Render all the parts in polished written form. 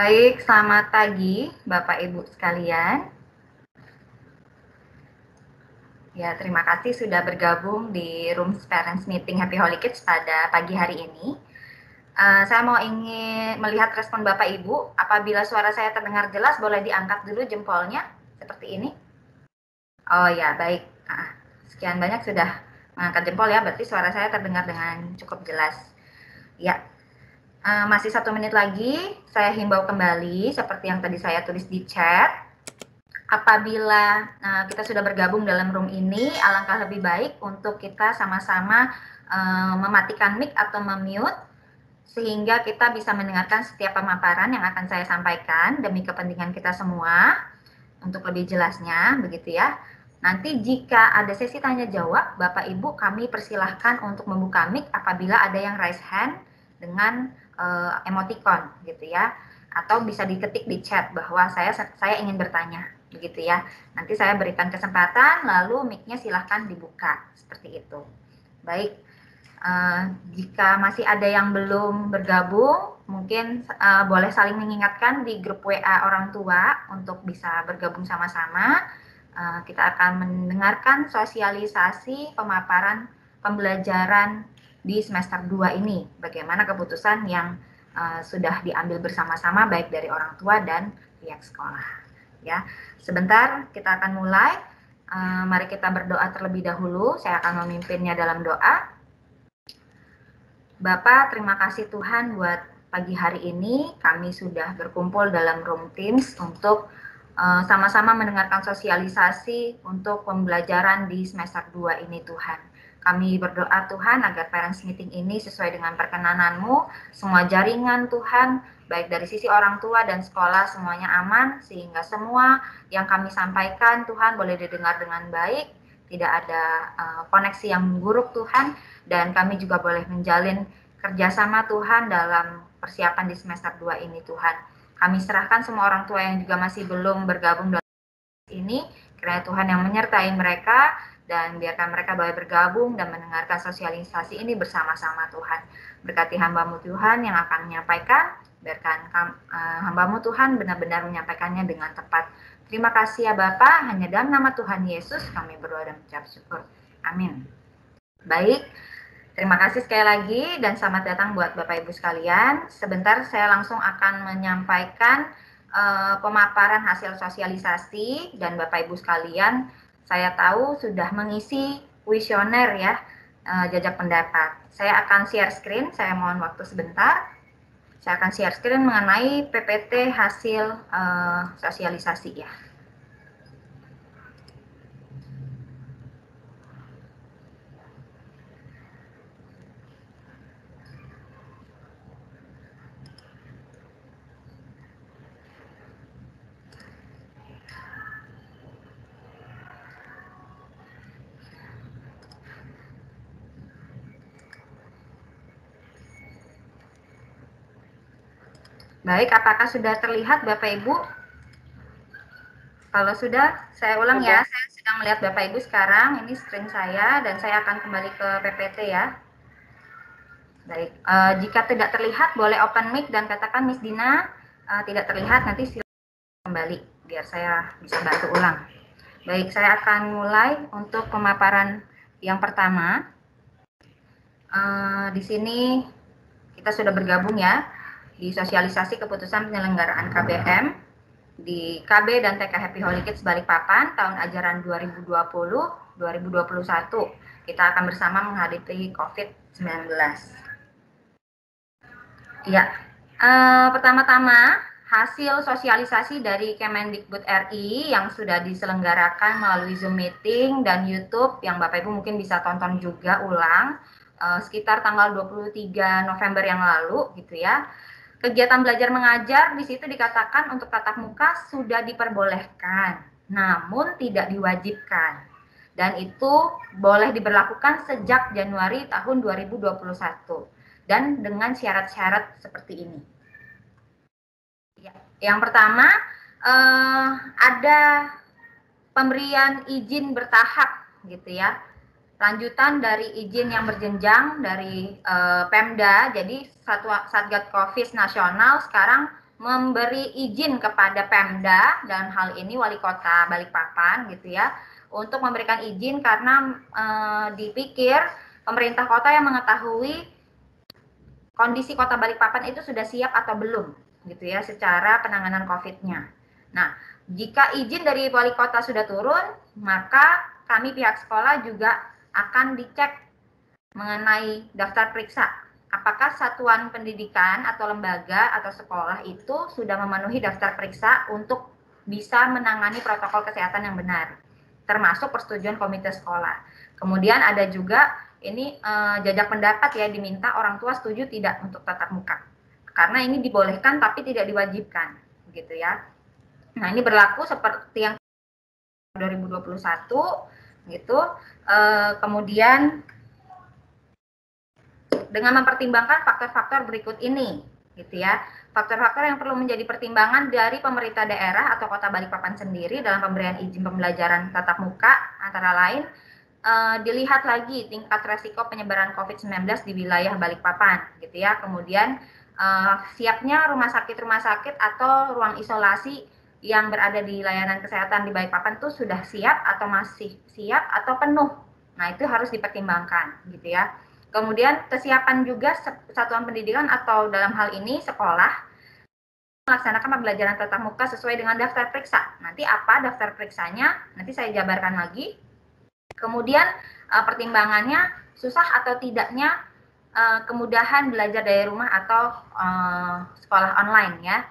Baik, selamat pagi Bapak Ibu sekalian. Ya, terima kasih sudah bergabung di Room Parents Meeting Happy Holy Kids pada pagi hari ini. Saya ingin melihat respon Bapak Ibu. Apabila suara saya terdengar jelas, boleh diangkat dulu jempolnya seperti ini. Oh ya, baik. Sekian banyak sudah mengangkat jempol ya, berarti suara saya terdengar dengan cukup jelas. Ya, masih 1 menit lagi, saya himbau kembali seperti yang tadi saya tulis di chat. Apabila kita sudah bergabung dalam room ini, alangkah lebih baik untuk kita sama-sama mematikan mic atau memute, sehingga kita bisa mendengarkan setiap pemaparan yang akan saya sampaikan demi kepentingan kita semua. Untuk lebih jelasnya, begitu ya. Nanti jika ada sesi tanya jawab, Bapak Ibu kami persilahkan untuk membuka mic apabila ada yang raise hand dengan emoticon, gitu ya. Atau bisa diketik di chat bahwa saya ingin bertanya, begitu ya. Nanti saya berikan kesempatan, lalu mic-nya silahkan dibuka, seperti itu. Baik, jika masih ada yang belum bergabung, mungkin boleh saling mengingatkan di grup WA orang tua untuk bisa bergabung sama-sama. Kita akan mendengarkan sosialisasi pemaparan pembelajaran di semester 2 ini. Bagaimana keputusan yang sudah diambil bersama-sama baik dari orang tua dan pihak sekolah. Ya, sebentar kita akan mulai. Mari kita berdoa terlebih dahulu. Saya akan memimpinnya dalam doa. Bapak, terima kasih Tuhan buat pagi hari ini. Kami sudah berkumpul dalam room Teams untuk sama-sama mendengarkan sosialisasi untuk pembelajaran di semester 2 ini Tuhan. Kami berdoa Tuhan agar parents meeting ini sesuai dengan perkenanan-Mu, semua jaringan Tuhan, baik dari sisi orang tua dan sekolah semuanya aman, sehingga semua yang kami sampaikan Tuhan boleh didengar dengan baik, tidak ada koneksi yang buruk Tuhan, dan kami juga boleh menjalin kerjasama Tuhan dalam persiapan di semester 2 ini Tuhan. Kami serahkan semua orang tua yang juga masih belum bergabung dalam ini, kiranya Tuhan yang menyertai mereka, dan biarkan mereka boleh bergabung dan mendengarkan sosialisasi ini bersama-sama Tuhan. Berkati hamba-Mu Tuhan yang akan menyampaikan, biarkan hamba-Mu Tuhan benar-benar menyampaikannya dengan tepat. Terima kasih ya Bapa, hanya dalam nama Tuhan Yesus kami berdoa dan mengucap syukur. Amin. Baik, terima kasih sekali lagi dan selamat datang buat Bapak Ibu sekalian. Sebentar saya langsung akan menyampaikan pemaparan hasil sosialisasi, dan Bapak Ibu sekalian, saya tahu sudah mengisi kuesioner ya, jajak pendapat. Saya akan share screen, saya mohon waktu sebentar. Saya akan share screen mengenai PPT hasil sosialisasi ya. Baik, apakah sudah terlihat Bapak Ibu? Kalau sudah, saya ulang ya. Saya sedang melihat Bapak Ibu sekarang. Ini screen saya dan saya akan kembali ke PPT ya. Baik, jika tidak terlihat boleh open mic dan katakan Miss Dina tidak terlihat, nanti silakan kembali biar saya bisa bantu ulang. Baik, saya akan mulai untuk pemaparan yang pertama. Di sini kita sudah bergabung ya di sosialisasi keputusan penyelenggaraan KBM di KB dan TK Happy Holy Kids Balikpapan tahun ajaran 2020-2021. Kita akan bersama menghadapi COVID-19. Ya, pertama-tama hasil sosialisasi dari Kemendikbud RI yang sudah diselenggarakan melalui Zoom meeting dan YouTube yang Bapak Ibu mungkin bisa tonton juga ulang sekitar tanggal 23 November yang lalu gitu ya. Kegiatan belajar mengajar di situ dikatakan untuk tatap muka sudah diperbolehkan, namun tidak diwajibkan. Dan itu boleh diberlakukan sejak Januari tahun 2021 dan dengan syarat-syarat seperti ini. Yang pertama, ada pemberian izin bertahap gitu ya. Lanjutan dari izin yang berjenjang dari Pemda, jadi Satgas Covid nasional sekarang memberi izin kepada Pemda, dalam hal ini Wali Kota Balikpapan gitu ya, untuk memberikan izin karena dipikir pemerintah kota yang mengetahui kondisi Kota Balikpapan itu sudah siap atau belum gitu ya secara penanganan COVID-nya. Nah, jika izin dari Wali Kota sudah turun, maka kami pihak sekolah juga akan dicek mengenai daftar periksa. Apakah satuan pendidikan atau lembaga atau sekolah itu sudah memenuhi daftar periksa untuk bisa menangani protokol kesehatan yang benar, termasuk persetujuan komite sekolah. Kemudian ada juga ini jajak pendapat ya, diminta orang tua setuju tidak untuk tatap muka. Karena ini dibolehkan tapi tidak diwajibkan, gitu ya. Nah, ini berlaku seperti yang 2021 gitu. Kemudian dengan mempertimbangkan faktor-faktor berikut ini, gitu ya. Faktor-faktor yang perlu menjadi pertimbangan dari pemerintah daerah atau Kota Balikpapan sendiri dalam pemberian izin pembelajaran tatap muka antara lain dilihat lagi tingkat resiko penyebaran COVID-19 di wilayah Balikpapan, gitu ya. Kemudian siapnya rumah sakit atau ruang isolasi yang berada di layanan kesehatan di Balikpapan itu sudah siap atau masih siap atau penuh. Nah, itu harus dipertimbangkan, gitu ya. Kemudian kesiapan juga satuan pendidikan atau dalam hal ini sekolah melaksanakan pembelajaran tatap muka sesuai dengan daftar periksa. Nanti apa daftar periksanya? Nanti saya jabarkan lagi. Kemudian pertimbangannya susah atau tidaknya kemudahan belajar dari rumah atau sekolah online ya.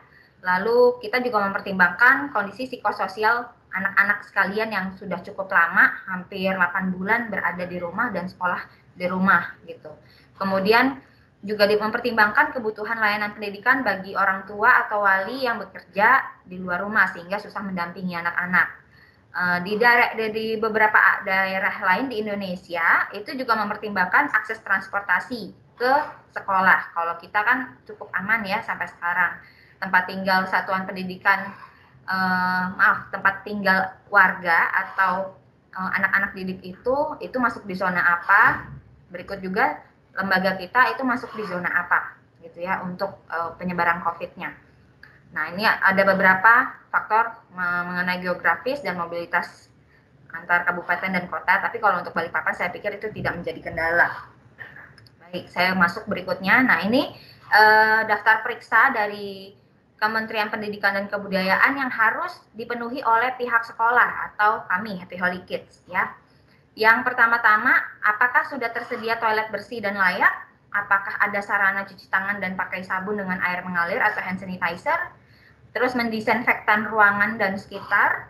Lalu kita juga mempertimbangkan kondisi psikososial anak-anak sekalian yang sudah cukup lama, hampir 8 bulan berada di rumah dan sekolah di rumah gitu. Kemudian juga mempertimbangkan kebutuhan layanan pendidikan bagi orang tua atau wali yang bekerja di luar rumah sehingga susah mendampingi anak-anak. Di beberapa daerah lain di Indonesia itu juga mempertimbangkan akses transportasi ke sekolah. Kalau kita kan cukup aman ya sampai sekarang. Tempat tinggal satuan pendidikan, tempat tinggal warga atau anak-anak didik itu masuk di zona apa. Berikut juga lembaga kita itu masuk di zona apa gitu ya untuk penyebaran COVID-nya. Nah, ini ada beberapa faktor mengenai geografis dan mobilitas antar kabupaten dan kota, tapi kalau untuk Balikpapan saya pikir itu tidak menjadi kendala. Baik, saya masuk berikutnya. Nah, ini daftar periksa dari Kementerian Pendidikan dan Kebudayaan yang harus dipenuhi oleh pihak sekolah atau kami Happy Holy Kids ya. Yang pertama-tama, apakah sudah tersedia toilet bersih dan layak? Apakah ada sarana cuci tangan dan pakai sabun dengan air mengalir atau hand sanitizer? Terus mendisinfektan ruangan dan sekitar.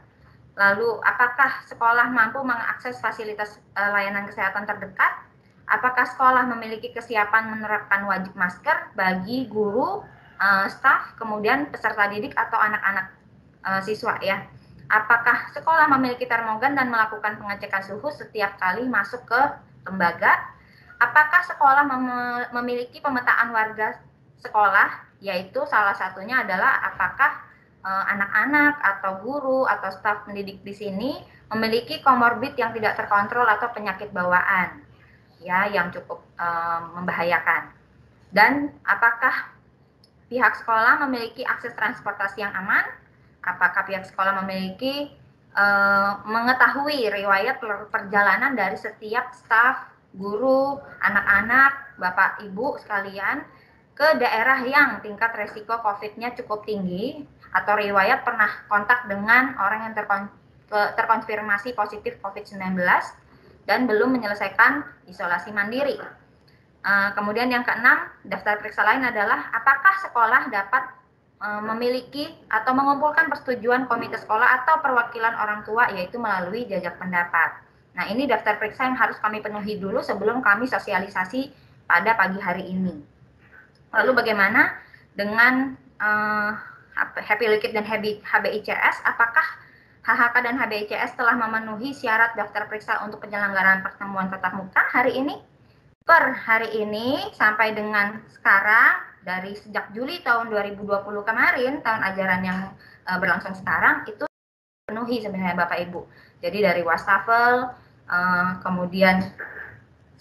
Lalu, apakah sekolah mampu mengakses fasilitas layanan kesehatan terdekat? Apakah sekolah memiliki kesiapan menerapkan wajib masker bagi guru, staf, kemudian peserta didik atau anak-anak siswa ya? Apakah sekolah memiliki termogan dan melakukan pengecekan suhu setiap kali masuk ke lembaga? Apakah sekolah memiliki pemetaan warga sekolah, yaitu salah satunya adalah apakah anak-anak atau guru atau staf pendidik di sini memiliki komorbid yang tidak terkontrol atau penyakit bawaan ya yang cukup membahayakan. Dan apakah pihak sekolah memiliki akses transportasi yang aman? Apakah pihak sekolah memiliki mengetahui riwayat perjalanan dari setiap staf, guru, anak-anak, bapak, ibu sekalian ke daerah yang tingkat resiko COVID-nya cukup tinggi atau riwayat pernah kontak dengan orang yang terkonfirmasi positif COVID-19 dan belum menyelesaikan isolasi mandiri. Kemudian yang keenam, daftar periksa lain adalah apakah sekolah dapat memiliki atau mengumpulkan persetujuan komite sekolah atau perwakilan orang tua, yaitu melalui jajak pendapat. Nah, ini daftar periksa yang harus kami penuhi dulu sebelum kami sosialisasi pada pagi hari ini. Lalu bagaimana dengan Happy Holy Kids dan HBICS? Apakah HHK dan HBICS telah memenuhi syarat daftar periksa untuk penyelenggaraan pertemuan tatap muka hari ini? Per hari ini sampai dengan sekarang, dari sejak Juli tahun 2020 kemarin, tahun ajaran yang berlangsung sekarang, itu penuhi sebenarnya Bapak Ibu. Jadi dari wastafel, kemudian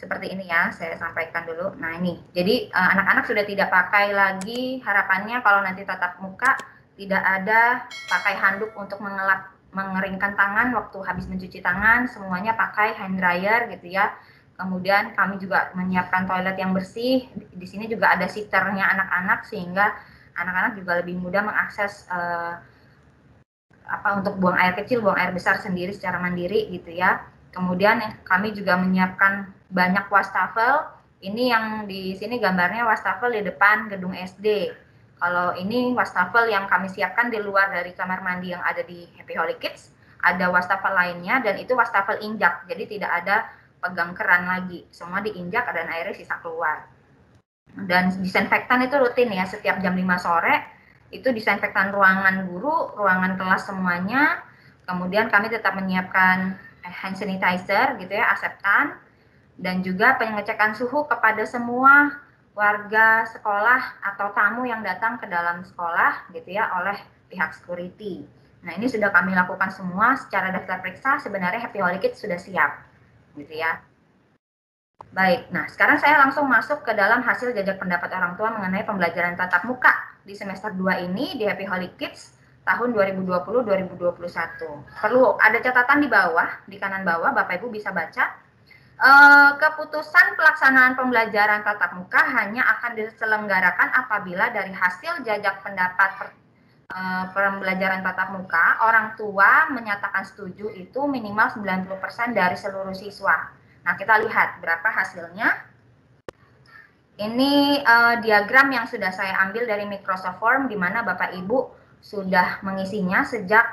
seperti ini ya, saya sampaikan dulu. Nah ini, jadi anak-anak sudah tidak pakai lagi, harapannya kalau nanti tatap muka tidak ada pakai handuk untuk mengeringkan tangan waktu habis mencuci tangan, semuanya pakai hand dryer gitu ya. Kemudian kami juga menyiapkan toilet yang bersih. Di sini juga ada sitternya anak-anak sehingga anak-anak juga lebih mudah mengakses untuk buang air kecil, buang air besar sendiri secara mandiri gitu ya. Kemudian kami juga menyiapkan banyak wastafel. Ini yang di sini gambarnya wastafel di depan gedung SD. Kalau ini wastafel yang kami siapkan di luar dari kamar mandi yang ada di Happy Holy Kids. Ada wastafel lainnya dan itu wastafel injak. Jadi tidak ada pegang keran lagi. Semua diinjak dan airnya sisa keluar. Dan disinfektan itu rutin ya, setiap jam 5 sore itu disinfektan ruangan guru, ruangan kelas semuanya. Kemudian kami tetap menyiapkan hand sanitizer gitu ya, aseptan, dan juga pengecekan suhu kepada semua warga sekolah atau tamu yang datang ke dalam sekolah gitu ya oleh pihak security. Nah ini sudah kami lakukan semua secara daftar periksa. Sebenarnya Happy Holy Kids sudah siap gitu ya. Baik, nah sekarang saya langsung masuk ke dalam hasil jajak pendapat orang tua mengenai pembelajaran tatap muka di semester 2 ini di Happy Holy Kids tahun 2020-2021. Perlu ada catatan di bawah, di kanan bawah, Bapak Ibu bisa baca. Keputusan pelaksanaan pembelajaran tatap muka hanya akan diselenggarakan apabila dari hasil jajak pendapat pembelajaran tatap muka, orang tua menyatakan setuju itu minimal 90% dari seluruh siswa. Nah, kita lihat berapa hasilnya. Ini diagram yang sudah saya ambil dari Microsoft Form, di mana Bapak Ibu sudah mengisinya sejak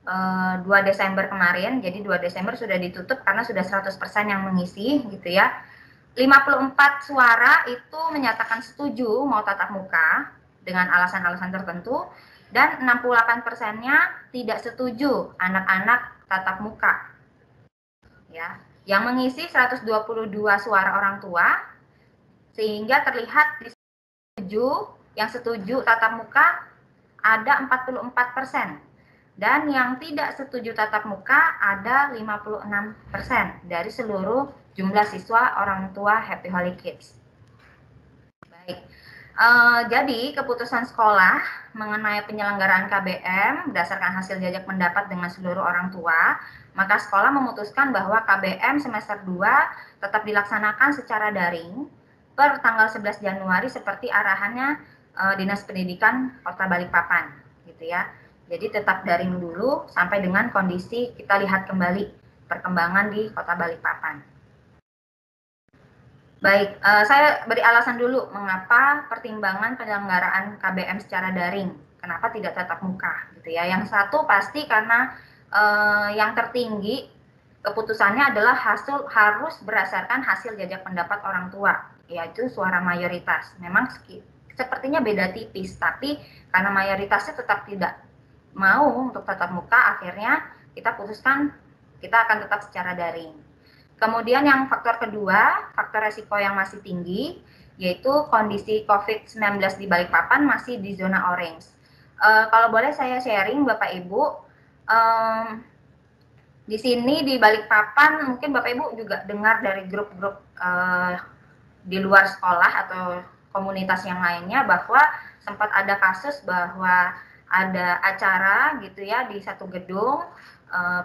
2 Desember kemarin. Jadi 2 Desember sudah ditutup karena sudah 100% yang mengisi gitu ya. 54 suara itu menyatakan setuju mau tatap muka dengan alasan-alasan tertentu, dan 68%-nya tidak setuju anak-anak tatap muka. Ya. Yang mengisi 122 suara orang tua, sehingga terlihat di yang setuju tatap muka ada 44%, dan yang tidak setuju tatap muka ada 56% dari seluruh jumlah siswa orang tua Happy Holy Kids. Baik, jadi keputusan sekolah mengenai penyelenggaraan KBM berdasarkan hasil jajak pendapat dengan seluruh orang tua, maka sekolah memutuskan bahwa KBM semester 2 tetap dilaksanakan secara daring per tanggal 11 Januari seperti arahannya Dinas Pendidikan Kota Balikpapan gitu ya. Jadi tetap daring dulu sampai dengan kondisi kita lihat kembali perkembangan di Kota Balikpapan. Baik, saya beri alasan dulu mengapa pertimbangan penyelenggaraan KBM secara daring, kenapa tidak tatap muka gitu ya. Yang satu pasti karena yang tertinggi keputusannya adalah harus berdasarkan hasil jajak pendapat orang tua, yaitu suara mayoritas. Memang sepertinya beda tipis, tapi karena mayoritasnya tetap tidak mau untuk tatap muka, akhirnya kita putuskan kita akan tetap secara daring. Kemudian yang faktor kedua, faktor resiko yang masih tinggi, yaitu kondisi COVID-19 di Balikpapan masih di zona orange. Kalau boleh saya sharing Bapak Ibu, di sini di Balikpapan mungkin Bapak Ibu juga dengar dari grup-grup di luar sekolah atau komunitas yang lainnya bahwa sempat ada kasus bahwa ada acara gitu ya di satu gedung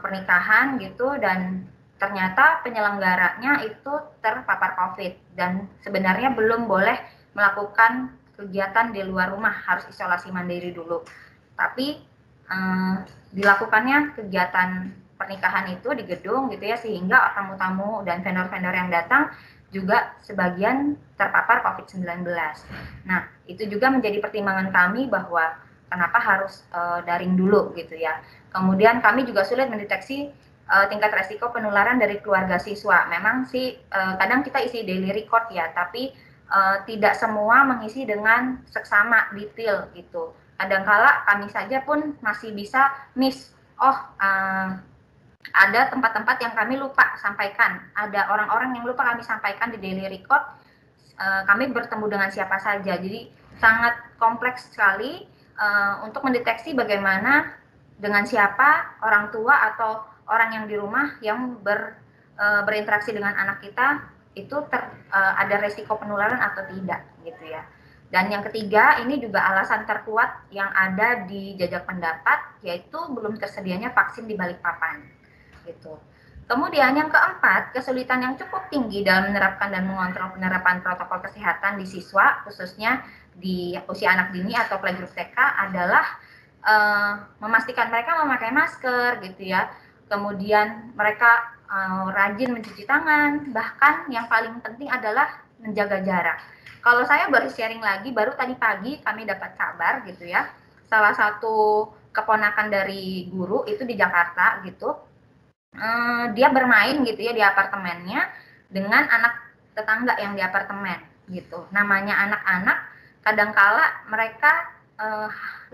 pernikahan gitu, dan ternyata penyelenggaranya itu terpapar COVID dan sebenarnya belum boleh melakukan kegiatan di luar rumah, harus isolasi mandiri dulu. Tapi dilakukannya kegiatan pernikahan itu di gedung gitu ya, sehingga tamu-tamu dan vendor-vendor yang datang juga sebagian terpapar COVID-19. Nah, itu juga menjadi pertimbangan kami bahwa kenapa harus daring dulu gitu ya. Kemudian kami juga sulit mendeteksi tingkat resiko penularan dari keluarga siswa. Memang sih kadang kita isi daily record ya, tapi tidak semua mengisi dengan seksama detail gitu. Kadangkala kami saja pun masih bisa miss. Ada tempat-tempat yang kami lupa sampaikan. Ada orang-orang yang lupa kami sampaikan di daily record. Kami bertemu dengan siapa saja. Jadi sangat kompleks sekali untuk mendeteksi bagaimana dengan siapa orang tua atau orang yang di rumah yang berinteraksi dengan anak kita itu ada resiko penularan atau tidak gitu ya. Dan yang ketiga, ini juga alasan terkuat yang ada di jajak pendapat, yaitu belum tersedianya vaksin di Balikpapan gitu. Kemudian yang keempat, kesulitan yang cukup tinggi dalam menerapkan dan mengontrol penerapan protokol kesehatan di siswa, khususnya di usia anak dini atau playgroup TK adalah memastikan mereka memakai masker gitu ya. Kemudian mereka rajin mencuci tangan, bahkan yang paling penting adalah menjaga jarak. Kalau saya baru sharing lagi, baru tadi pagi kami dapat kabar gitu ya, salah satu keponakan dari guru itu di Jakarta gitu, dia bermain gitu ya di apartemennya dengan anak tetangga yang di apartemen gitu. Namanya anak-anak, kadangkala mereka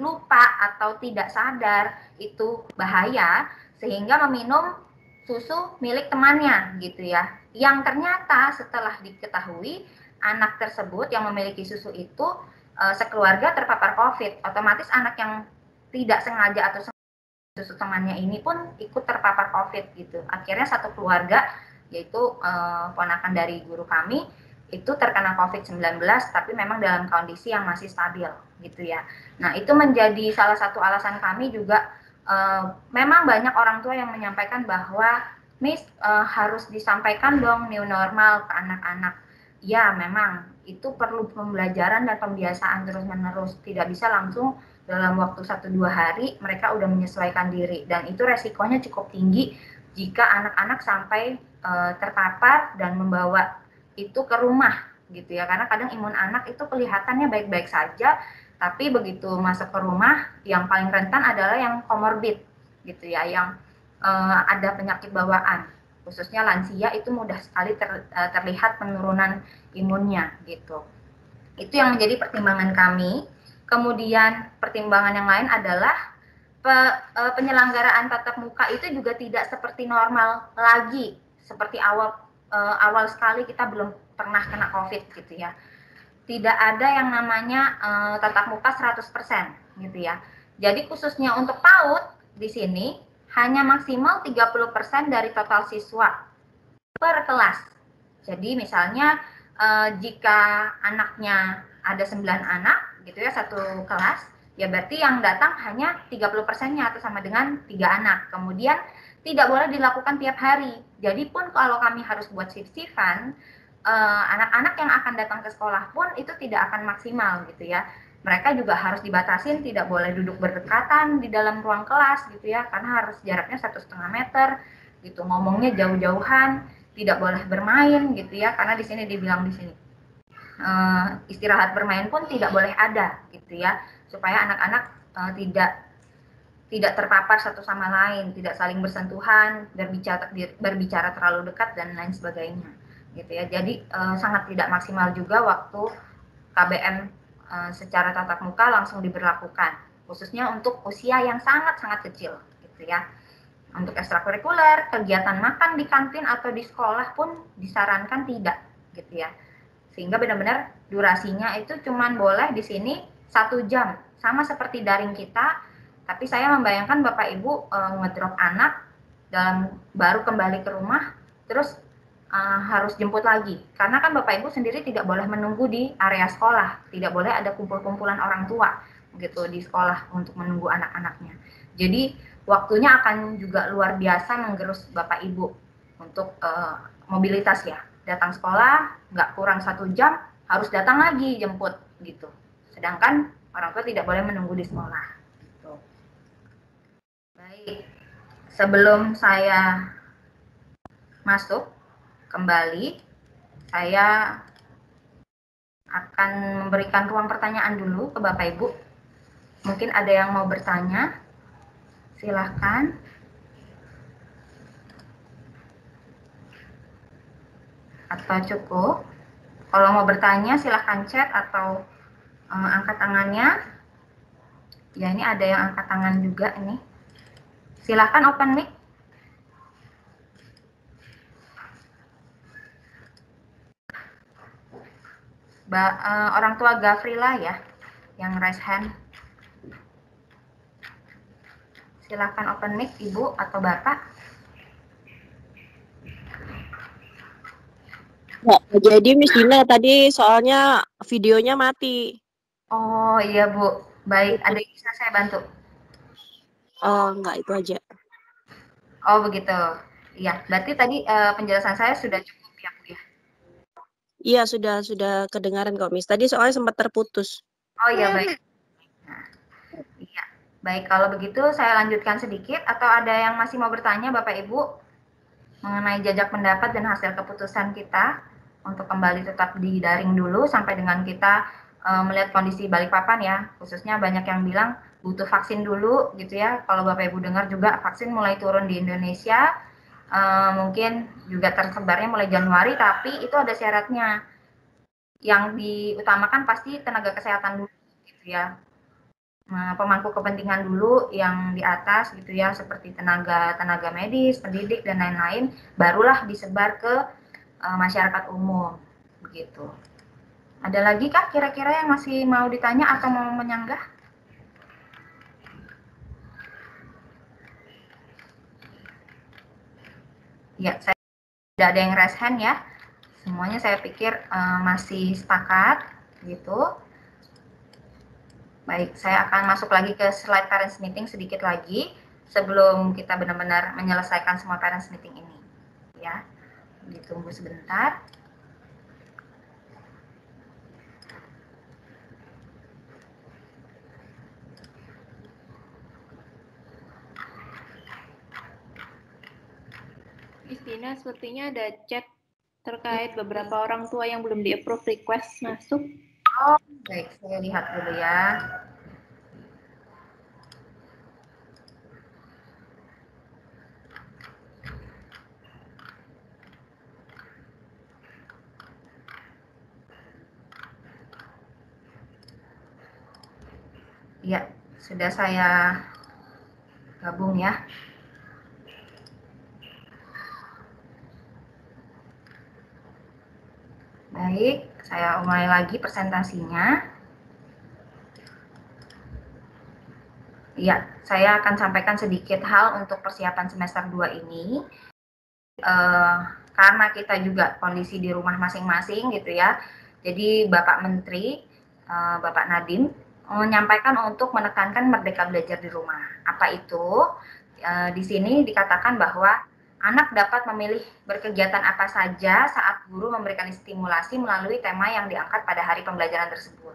lupa atau tidak sadar itu bahaya sehingga meminum susu milik temannya gitu ya. Yang ternyata setelah diketahui anak tersebut yang memiliki susu itu sekeluarga terpapar COVID. Otomatis anak yang tidak sengaja atau susu temannya ini pun ikut terpapar COVID gitu. Akhirnya satu keluarga, yaitu ponakan dari guru kami, itu terkena COVID-19, tapi memang dalam kondisi yang masih stabil gitu ya. Nah itu menjadi salah satu alasan kami juga, memang banyak orang tua yang menyampaikan bahwa Miss harus disampaikan dong new normal ke anak-anak. Ya memang itu perlu pembelajaran dan pembiasaan terus-menerus, tidak bisa langsung dalam waktu 1-2 hari mereka udah menyesuaikan diri, dan itu resikonya cukup tinggi jika anak-anak sampai terpapar dan membawa itu ke rumah gitu ya, karena kadang imun anak itu kelihatannya baik-baik saja, tapi begitu masuk ke rumah yang paling rentan adalah yang komorbid gitu ya, yang ada penyakit bawaan, khususnya lansia itu mudah sekali terlihat penurunan imunnya gitu. Itu yang menjadi pertimbangan kami. Kemudian pertimbangan yang lain adalah penyelenggaraan tatap muka itu juga tidak seperti normal lagi, seperti awal sekali kita belum pernah kena COVID gitu ya. Tidak ada yang namanya tatap muka 100% gitu ya. Jadi khususnya untuk PAUD di sini hanya maksimal 30% dari total siswa per kelas. Jadi misalnya jika anaknya ada 9 anak gitu ya, satu kelas, ya berarti yang datang hanya 30%-nya atau sama dengan 3 anak. Kemudian tidak boleh dilakukan tiap hari. Jadi pun kalau kami harus buat shift-shiftan, anak-anak yang akan datang ke sekolah pun itu tidak akan maksimal gitu ya. Mereka juga harus dibatasin, tidak boleh duduk berdekatan di dalam ruang kelas gitu ya, karena harus jaraknya 1,5 meter gitu, ngomongnya jauh-jauhan, tidak boleh bermain gitu ya, karena di sini dibilang di sini istirahat bermain pun tidak boleh ada gitu ya, supaya anak-anak tidak terpapar satu sama lain, tidak saling bersentuhan, berbicara terlalu dekat dan lain sebagainya gitu ya. Jadi sangat tidak maksimal juga waktu KBM secara tatap muka langsung diberlakukan, khususnya untuk usia yang sangat-sangat kecil gitu ya. Untuk ekstrakurikuler, kegiatan makan di kantin atau di sekolah pun disarankan tidak gitu ya. Sehingga benar-benar durasinya itu cuman boleh di sini 1 jam, sama seperti daring kita. Tapi saya membayangkan Bapak Ibu ngedrop anak dalam baru kembali ke rumah, terus harus jemput lagi. Karena kan Bapak Ibu sendiri tidak boleh menunggu di area sekolah, tidak boleh ada kumpul-kumpulan orang tua gitu di sekolah untuk menunggu anak-anaknya. Jadi waktunya akan juga luar biasa menggerus Bapak Ibu untuk mobilitas ya. Datang sekolah nggak kurang 1 jam, harus datang lagi jemput gitu. Sedangkan orang tua tidak boleh menunggu di sekolah. Gitu. Baik, sebelum saya masuk kembali, saya akan memberikan ruang pertanyaan dulu ke Bapak Ibu. Mungkin ada yang mau bertanya, silahkan. Atau cukup? Kalau mau bertanya silahkan chat atau angkat tangannya. Ya ini ada yang angkat tangan juga ini. Silahkan open mic. Orang tua Gafrila ya, yang raise hand. Silahkan open mic Ibu atau Bapak. Nggak jadi Miss Dina tadi soalnya videonya mati. Oh iya Bu, baik. Ada Putus. yang bisa saya bantu? Oh, enggak itu aja. Oh begitu. Iya, berarti tadi penjelasan saya sudah cukup ya Bu ya? Iya, sudah kedengaran kok, Miss. Tadi soalnya sempat terputus. Oh iya baik. Nah, iya. Baik, kalau begitu saya lanjutkan sedikit atau ada yang masih mau bertanya Bapak Ibu mengenai jajak pendapat dan hasil keputusan kita untuk kembali tetap di daring dulu sampai dengan kita melihat kondisi Balikpapan ya, khususnya banyak yang bilang butuh vaksin dulu gitu ya. Kalau Bapak Ibu dengar juga vaksin mulai turun di Indonesia, mungkin juga tersebarnya mulai Januari, tapi itu ada syaratnya. Yang diutamakan pasti tenaga kesehatan dulu gitu ya. Pemangku kepentingan dulu yang di atas gitu ya, seperti tenaga medis, pendidik dan lain-lain, barulah disebar ke masyarakat umum begitu. Ada lagi kah kira-kira yang masih mau ditanya atau mau menyanggah? Ya, saya tidak ada yang raise hand ya. Semuanya saya pikir masih sepakat gitu. Baik, saya akan masuk lagi ke slide parents meeting sedikit lagi sebelum kita benar-benar menyelesaikan semua parents meeting ini. Ya, ditunggu sebentar. Istina, sepertinya ada chat terkait beberapa orang tua yang belum di-approve request masuk. Oh, baik, saya lihat dulu ya. Ya, sudah saya gabung ya. Baik, saya mulai lagi presentasinya. Ya, saya akan sampaikan sedikit hal untuk persiapan semester 2 ini. Karena kita juga kondisi di rumah masing-masing gitu ya. Jadi Bapak Menteri, Bapak Nadiem, menyampaikan untuk menekankan merdeka belajar di rumah. Apa itu? Di sini dikatakan bahwa anak dapat memilih berkegiatan apa saja saat guru memberikan stimulasi melalui tema yang diangkat pada hari pembelajaran tersebut.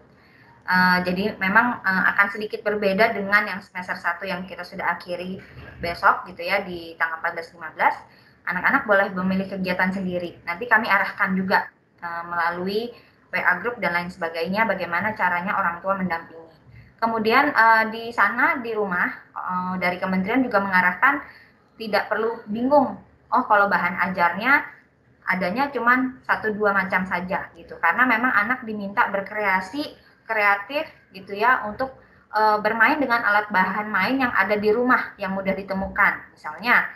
Jadi memang akan sedikit berbeda dengan yang semester 1 yang kita sudah akhiri besok gitu ya di tanggal 14-15. Anak-anak boleh memilih kegiatan sendiri. Nanti kami arahkan juga melalui WA group dan lain sebagainya bagaimana caranya orang tua mendampingi. Kemudian di sana di rumah dari kementerian juga mengarahkan tidak perlu bingung. Oh kalau bahan ajarnya adanya cuma 1-2 macam saja gitu. Karena memang anak diminta berkreasi kreatif gitu ya untuk bermain dengan alat bahan main yang ada di rumah yang mudah ditemukan. Misalnya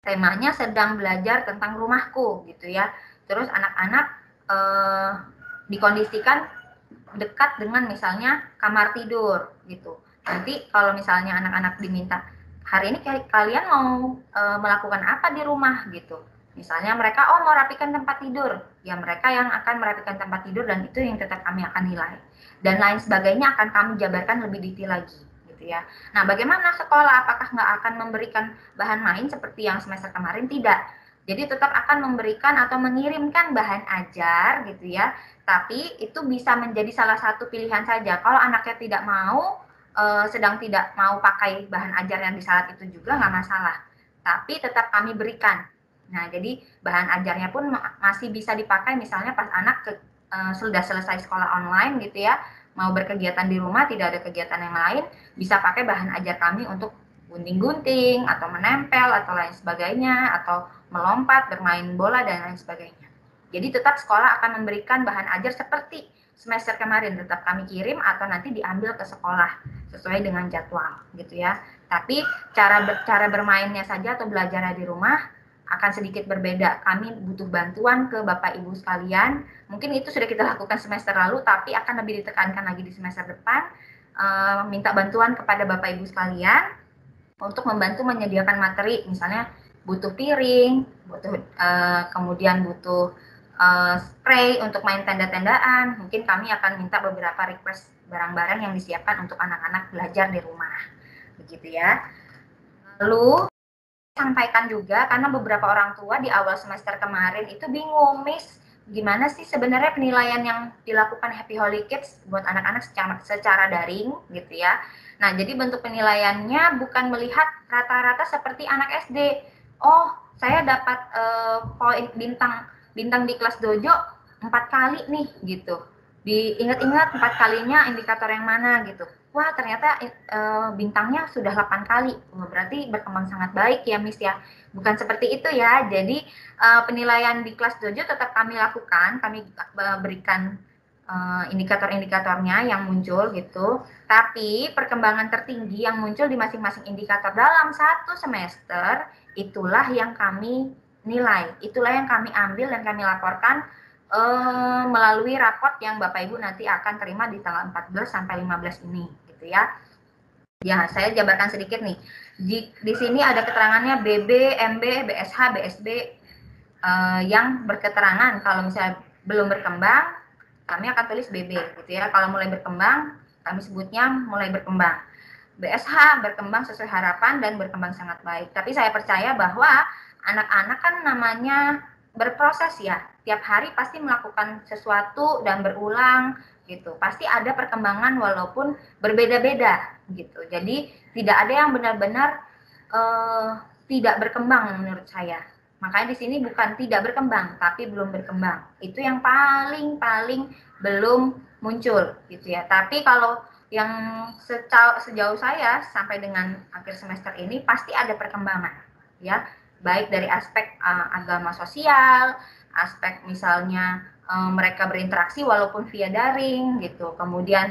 temanya sedang belajar tentang rumahku gitu ya. Terus anak-anak dikondisikan dekat dengan misalnya kamar tidur gitu. Nanti kalau misalnya anak-anak diminta hari ini kalian mau melakukan apa di rumah gitu. Misalnya mereka mau rapikan tempat tidur, ya mereka yang akan merapikan tempat tidur dan itu yang tetap kami akan nilai. Dan lain sebagainya akan kami jabarkan lebih detail lagi gitu ya. Nah, bagaimana sekolah? Apakah nggak akan memberikan bahan main seperti yang semester kemarin? Tidak. Jadi tetap akan memberikan atau mengirimkan bahan ajar gitu ya, tapi itu bisa menjadi salah satu pilihan saja. Kalau anaknya tidak mau, sedang tidak mau pakai bahan ajar yang di saat itu juga nggak masalah. Tapi tetap kami berikan. Nah, jadi bahan ajarnya pun masih bisa dipakai misalnya pas anak sudah selesai sekolah online gitu ya, mau berkegiatan di rumah, tidak ada kegiatan yang lain, bisa pakai bahan ajar kami untuk gunting-gunting, atau menempel, atau lain sebagainya, atau melompat, bermain bola, dan lain sebagainya. Jadi tetap sekolah akan memberikan bahan ajar seperti semester kemarin, tetap kami kirim atau nanti diambil ke sekolah sesuai dengan jadwal gitu ya. Tapi cara bermainnya saja atau belajarnya di rumah akan sedikit berbeda. Kami butuh bantuan ke Bapak Ibu sekalian. Mungkin itu sudah kita lakukan semester lalu, tapi akan lebih ditekankan lagi di semester depan. Minta bantuan kepada Bapak Ibu sekalian untuk membantu menyediakan materi, misalnya butuh piring, kemudian butuh spray untuk main tenda-tendaan, mungkin kami akan minta beberapa request barang-barang yang disiapkan untuk anak-anak belajar di rumah, begitu ya. Lalu sampaikan juga karena beberapa orang tua di awal semester kemarin itu bingung, Miss, gimana sih sebenarnya penilaian yang dilakukan Happy Holy Kids buat anak-anak secara daring gitu ya. Nah, jadi bentuk penilaiannya bukan melihat rata-rata seperti anak SD. Oh, saya dapat poin bintang di kelas dojo 4 kali nih gitu. Diingat-ingat 4 kalinya indikator yang mana gitu. Wah, ternyata bintangnya sudah 8 kali. Berarti berkembang sangat baik ya, Miss ya. Bukan seperti itu ya. Jadi penilaian di kelas dojo tetap kami lakukan, kami berikan indikator-indikatornya yang muncul gitu. Tapi perkembangan tertinggi yang muncul di masing-masing indikator dalam satu semester, itulah yang kami nilai. Itulah yang kami ambil dan kami laporkan melalui raport yang Bapak Ibu nanti akan terima di tanggal 14 sampai 15 ini gitu ya. Ya, saya jabarkan sedikit nih. Di sini ada keterangannya BB, MB, BSH, BSB yang berketerangan kalau misalnya belum berkembang, kami akan tulis BB gitu ya. Kalau mulai berkembang, kami sebutnya mulai berkembang. BSH berkembang sesuai harapan dan berkembang sangat baik. Tapi saya percaya bahwa anak-anak kan namanya berproses ya, tiap hari pasti melakukan sesuatu dan berulang gitu. Pasti ada perkembangan walaupun berbeda-beda gitu. Jadi tidak ada yang benar-benar tidak berkembang menurut saya. Makanya di sini bukan tidak berkembang, tapi belum berkembang. Itu yang paling belum muncul gitu ya. Tapi kalau yang sejauh saya sampai dengan akhir semester ini pasti ada perkembangan ya. Baik dari aspek agama sosial, aspek misalnya mereka berinteraksi walaupun via daring gitu. Kemudian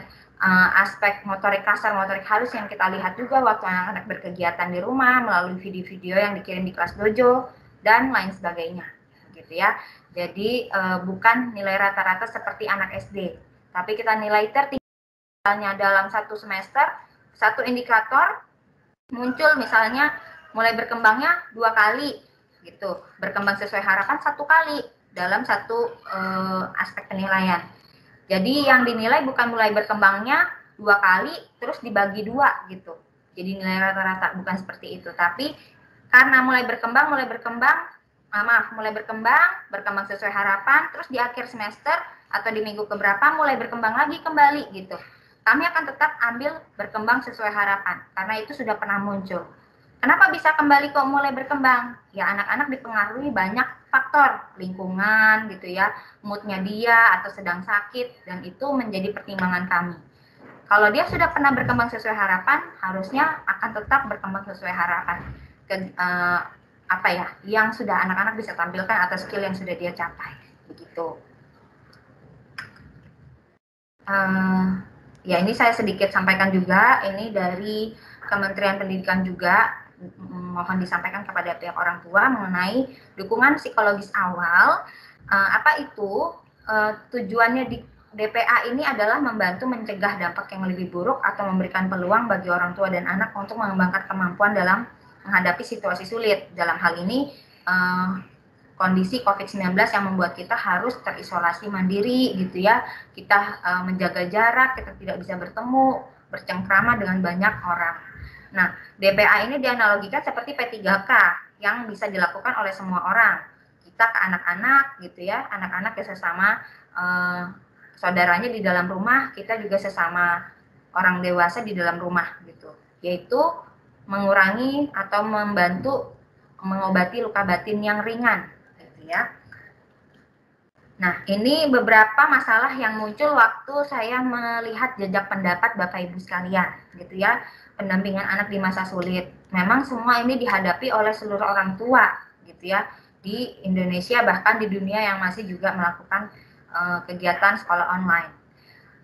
aspek motorik kasar, motorik halus yang kita lihat juga waktu anak-anak berkegiatan di rumah melalui video-video yang dikirim di kelas dojo dan lain sebagainya gitu ya. Jadi bukan nilai rata-rata seperti anak SD, tapi kita nilai tertinggi misalnya dalam satu semester, satu indikator muncul misalnya mulai berkembangnya 2 kali gitu, berkembang sesuai harapan 1 kali dalam satu aspek penilaian. Jadi yang dinilai bukan mulai berkembangnya 2 kali terus dibagi 2 gitu. Jadi nilai rata-rata bukan seperti itu, tapi karena mulai berkembang, berkembang sesuai harapan, terus di akhir semester atau di minggu keberapa mulai berkembang lagi kembali gitu. Kami akan tetap ambil berkembang sesuai harapan, karena itu sudah pernah muncul. Kenapa bisa kembali kok mulai berkembang? Ya anak-anak dipengaruhi banyak faktor, lingkungan gitu ya, moodnya dia atau sedang sakit, dan itu menjadi pertimbangan kami. Kalau dia sudah pernah berkembang sesuai harapan, harusnya akan tetap berkembang sesuai harapan. Yang sudah anak-anak bisa tampilkan atau skill yang sudah dia capai, begitu. Ya ini saya sedikit sampaikan juga, ini dari Kementerian Pendidikan juga, mohon disampaikan kepada pihak orang tua mengenai dukungan psikologis awal. Apa itu? Tujuannya di DPA ini adalah membantu mencegah dampak yang lebih buruk atau memberikan peluang bagi orang tua dan anak untuk mengembangkan kemampuan dalam menghadapi situasi sulit. Dalam hal ini kondisi COVID-19 yang membuat kita harus terisolasi mandiri gitu ya. Kita menjaga jarak, kita tidak bisa bertemu, bercengkrama dengan banyak orang. Nah, DPA ini dianalogikan seperti P3K yang bisa dilakukan oleh semua orang. Kita ke anak-anak gitu ya, anak-anak ya sesama saudaranya di dalam rumah, kita juga sesama orang dewasa di dalam rumah gitu. Yaitu mengurangi atau membantu mengobati luka batin yang ringan gitu ya. Nah, ini beberapa masalah yang muncul waktu saya melihat jejak pendapat Bapak Ibu sekalian gitu ya. Pendampingan anak di masa sulit. Memang semua ini dihadapi oleh seluruh orang tua gitu ya di Indonesia, bahkan di dunia yang masih juga melakukan kegiatan sekolah online.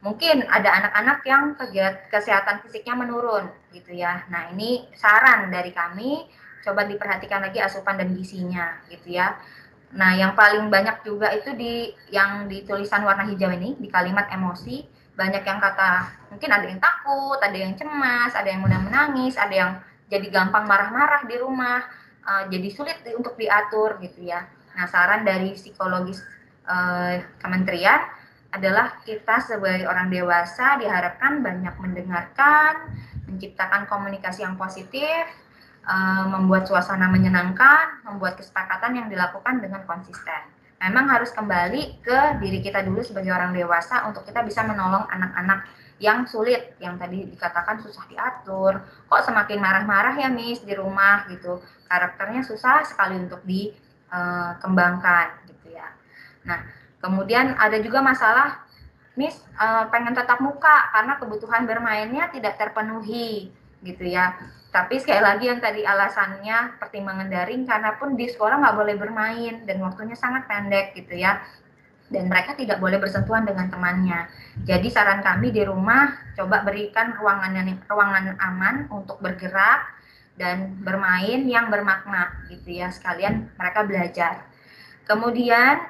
Mungkin ada anak-anak yang kesehatan fisiknya menurun gitu ya. Nah, ini saran dari kami, coba diperhatikan lagi asupan dan gizinya gitu ya. Nah, yang paling banyak juga itu yang di tulisan warna hijau ini, di kalimat emosi, banyak yang kata, mungkin ada yang takut, ada yang cemas, ada yang mudah menangis, ada yang jadi gampang marah-marah di rumah, jadi sulit untuk diatur gitu ya. Nah, saran dari psikologis kementerian adalah kita sebagai orang dewasa diharapkan banyak mendengarkan, menciptakan komunikasi yang positif, membuat suasana menyenangkan, membuat kesepakatan yang dilakukan dengan konsisten. Memang harus kembali ke diri kita dulu sebagai orang dewasa untuk kita bisa menolong anak-anak yang sulit, yang tadi dikatakan susah diatur, kok semakin marah-marah ya Miss di rumah gitu, karakternya susah sekali untuk dikembangkan gitu ya. Nah, kemudian ada juga masalah Miss pengen tatap muka karena kebutuhan bermainnya tidak terpenuhi gitu ya. Tapi sekali lagi yang tadi alasannya pertimbangan daring karena pun di sekolah nggak boleh bermain dan waktunya sangat pendek gitu ya. Dan mereka tidak boleh bersentuhan dengan temannya. Jadi saran kami di rumah coba berikan ruangan aman untuk bergerak dan bermain yang bermakna gitu ya. Sekalian mereka belajar. Kemudian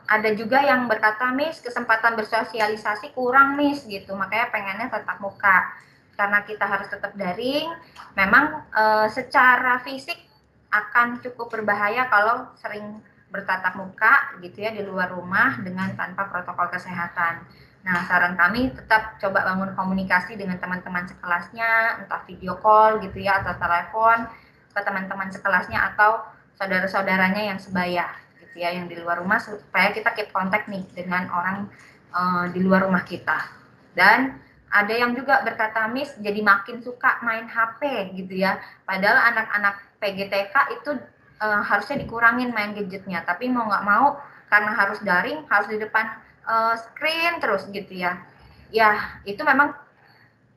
ada juga yang berkata, Miss, kesempatan bersosialisasi kurang, Miss, gitu. Makanya pengennya tatap muka. Karena kita harus tetap daring, memang secara fisik akan cukup berbahaya kalau sering bertatap muka gitu ya di luar rumah dengan tanpa protokol kesehatan. Nah, saran kami tetap coba bangun komunikasi dengan teman-teman sekelasnya, entah video call gitu ya, atau telepon ke teman-teman sekelasnya atau saudara-saudaranya yang sebaya gitu ya, yang di luar rumah supaya kita keep kontak nih dengan orang di luar rumah kita. Dan ada yang juga berkata, Miss, jadi makin suka main HP gitu ya. Padahal anak-anak PGTK itu harusnya dikurangin main gadgetnya. Tapi mau nggak mau, karena harus daring, harus di depan screen terus gitu ya. Ya, itu memang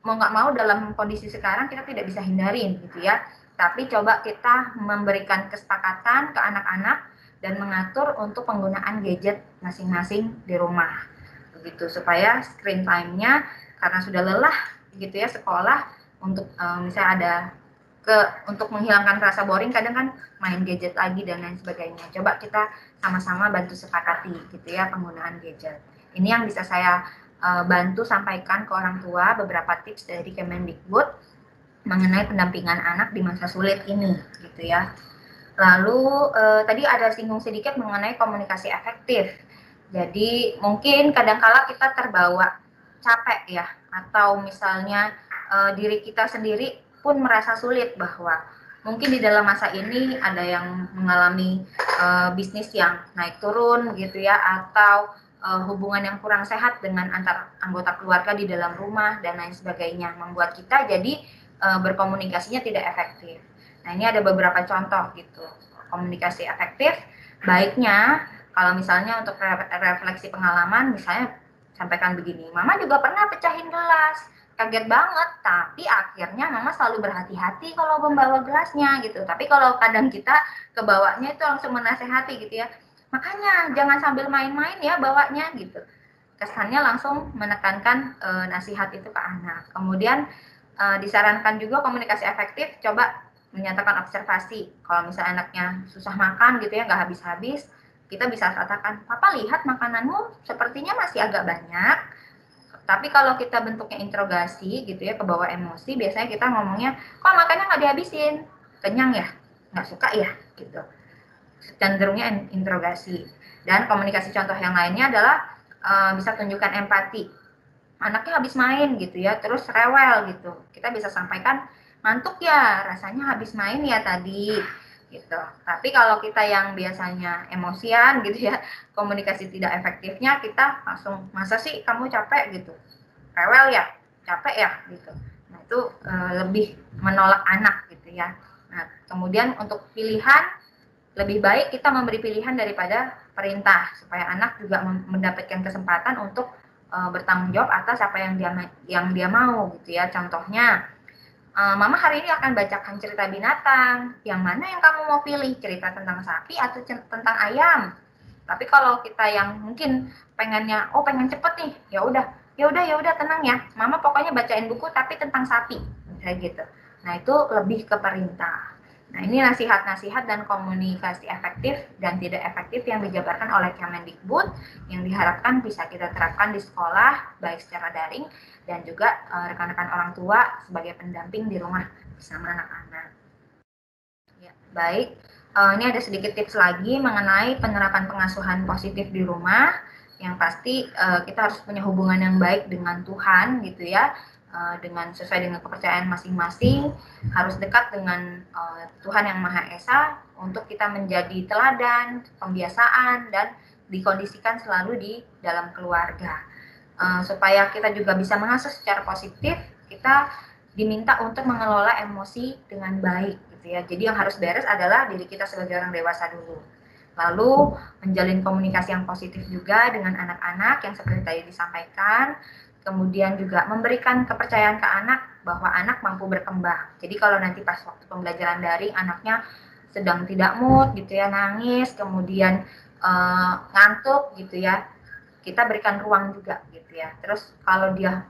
mau nggak mau dalam kondisi sekarang kita tidak bisa hindarin gitu ya. Tapi coba kita memberikan kesepakatan ke anak-anak dan mengatur untuk penggunaan gadget masing-masing di rumah. Begitu, supaya screen time-nya karena sudah lelah gitu ya sekolah untuk misalnya ada untuk menghilangkan rasa boring kadang kan main gadget lagi dan lain sebagainya. Coba kita sama-sama bantu sepakati gitu ya penggunaan gadget. Ini yang bisa saya bantu sampaikan ke orang tua, beberapa tips dari Kemendikbud mengenai pendampingan anak di masa sulit ini gitu ya. Lalu tadi ada singgung sedikit mengenai komunikasi efektif. Jadi mungkin kadangkala kita terbawa capek ya, atau misalnya diri kita sendiri pun merasa sulit bahwa mungkin di dalam masa ini ada yang mengalami bisnis yang naik turun gitu ya, atau hubungan yang kurang sehat dengan antar anggota keluarga di dalam rumah dan lain sebagainya, membuat kita jadi berkomunikasinya tidak efektif. Nah, ini ada beberapa contoh gitu. Komunikasi efektif, baiknya kalau misalnya untuk refleksi pengalaman, misalnya sampaikan begini, Mama juga pernah pecahin gelas, kaget banget, tapi akhirnya Mama selalu berhati-hati kalau membawa gelasnya gitu. Tapi kalau kadang kita kebawanya itu langsung menasehati gitu ya, makanya jangan sambil main-main ya bawanya gitu. Kesannya langsung menekankan nasihat itu ke anak. Kemudian disarankan juga komunikasi efektif, coba menyatakan observasi. Kalau misalnya anaknya susah makan gitu ya, nggak habis-habis, kita bisa katakan, Papa lihat makananmu sepertinya masih agak banyak. Tapi kalau kita bentuknya interogasi gitu ya, ke bawah emosi, biasanya kita ngomongnya, kok makannya nggak dihabisin? Kenyang ya? Nggak suka ya? Gitu. Cenderungnya interogasi. Dan komunikasi contoh yang lainnya adalah bisa tunjukkan empati. Anaknya habis main gitu ya, terus rewel gitu. Kita bisa sampaikan, ngantuk ya, rasanya habis main ya tadi gitu. Tapi kalau kita yang biasanya emosian gitu ya, komunikasi tidak efektifnya, kita langsung, masa sih kamu capek gitu, rewel ya, capek ya gitu. Nah itu lebih menolak anak gitu ya. Nah kemudian untuk pilihan, lebih baik kita memberi pilihan daripada perintah, supaya anak juga mendapatkan kesempatan untuk bertanggung jawab atas apa yang dia mau gitu ya. Contohnya, Mama hari ini akan bacakan cerita binatang. Yang mana yang kamu mau pilih? Cerita tentang sapi atau tentang ayam? Tapi kalau kita yang mungkin pengennya, pengen cepet nih, ya udah tenang ya. Mama pokoknya bacain buku tapi tentang sapi, kayak gitu. Nah itu lebih ke perintah. Nah ini nasihat-nasihat dan komunikasi efektif dan tidak efektif yang dijabarkan oleh Kemendikbud yang diharapkan bisa kita terapkan di sekolah baik secara daring dan juga rekan-rekan orang tua sebagai pendamping di rumah bersama anak-anak. Ya, baik, Ini ada sedikit tips lagi mengenai penerapan pengasuhan positif di rumah. Yang pasti kita harus punya hubungan yang baik dengan Tuhan gitu ya, dengan sesuai dengan kepercayaan masing-masing, harus dekat dengan Tuhan yang Maha Esa untuk kita menjadi teladan, pembiasaan, dan dikondisikan selalu di dalam keluarga. Supaya kita juga bisa mengasuh secara positif, kita diminta untuk mengelola emosi dengan baik gitu ya. Jadi yang harus beres adalah diri kita sebagai orang dewasa dulu. Lalu menjalin komunikasi yang positif juga dengan anak-anak yang seperti tadi disampaikan. Kemudian juga memberikan kepercayaan ke anak bahwa anak mampu berkembang. Jadi kalau nanti pas waktu pembelajaran daring anaknya sedang tidak mood gitu ya, nangis, kemudian ngantuk gitu ya, kita berikan ruang juga gitu ya. Terus kalau dia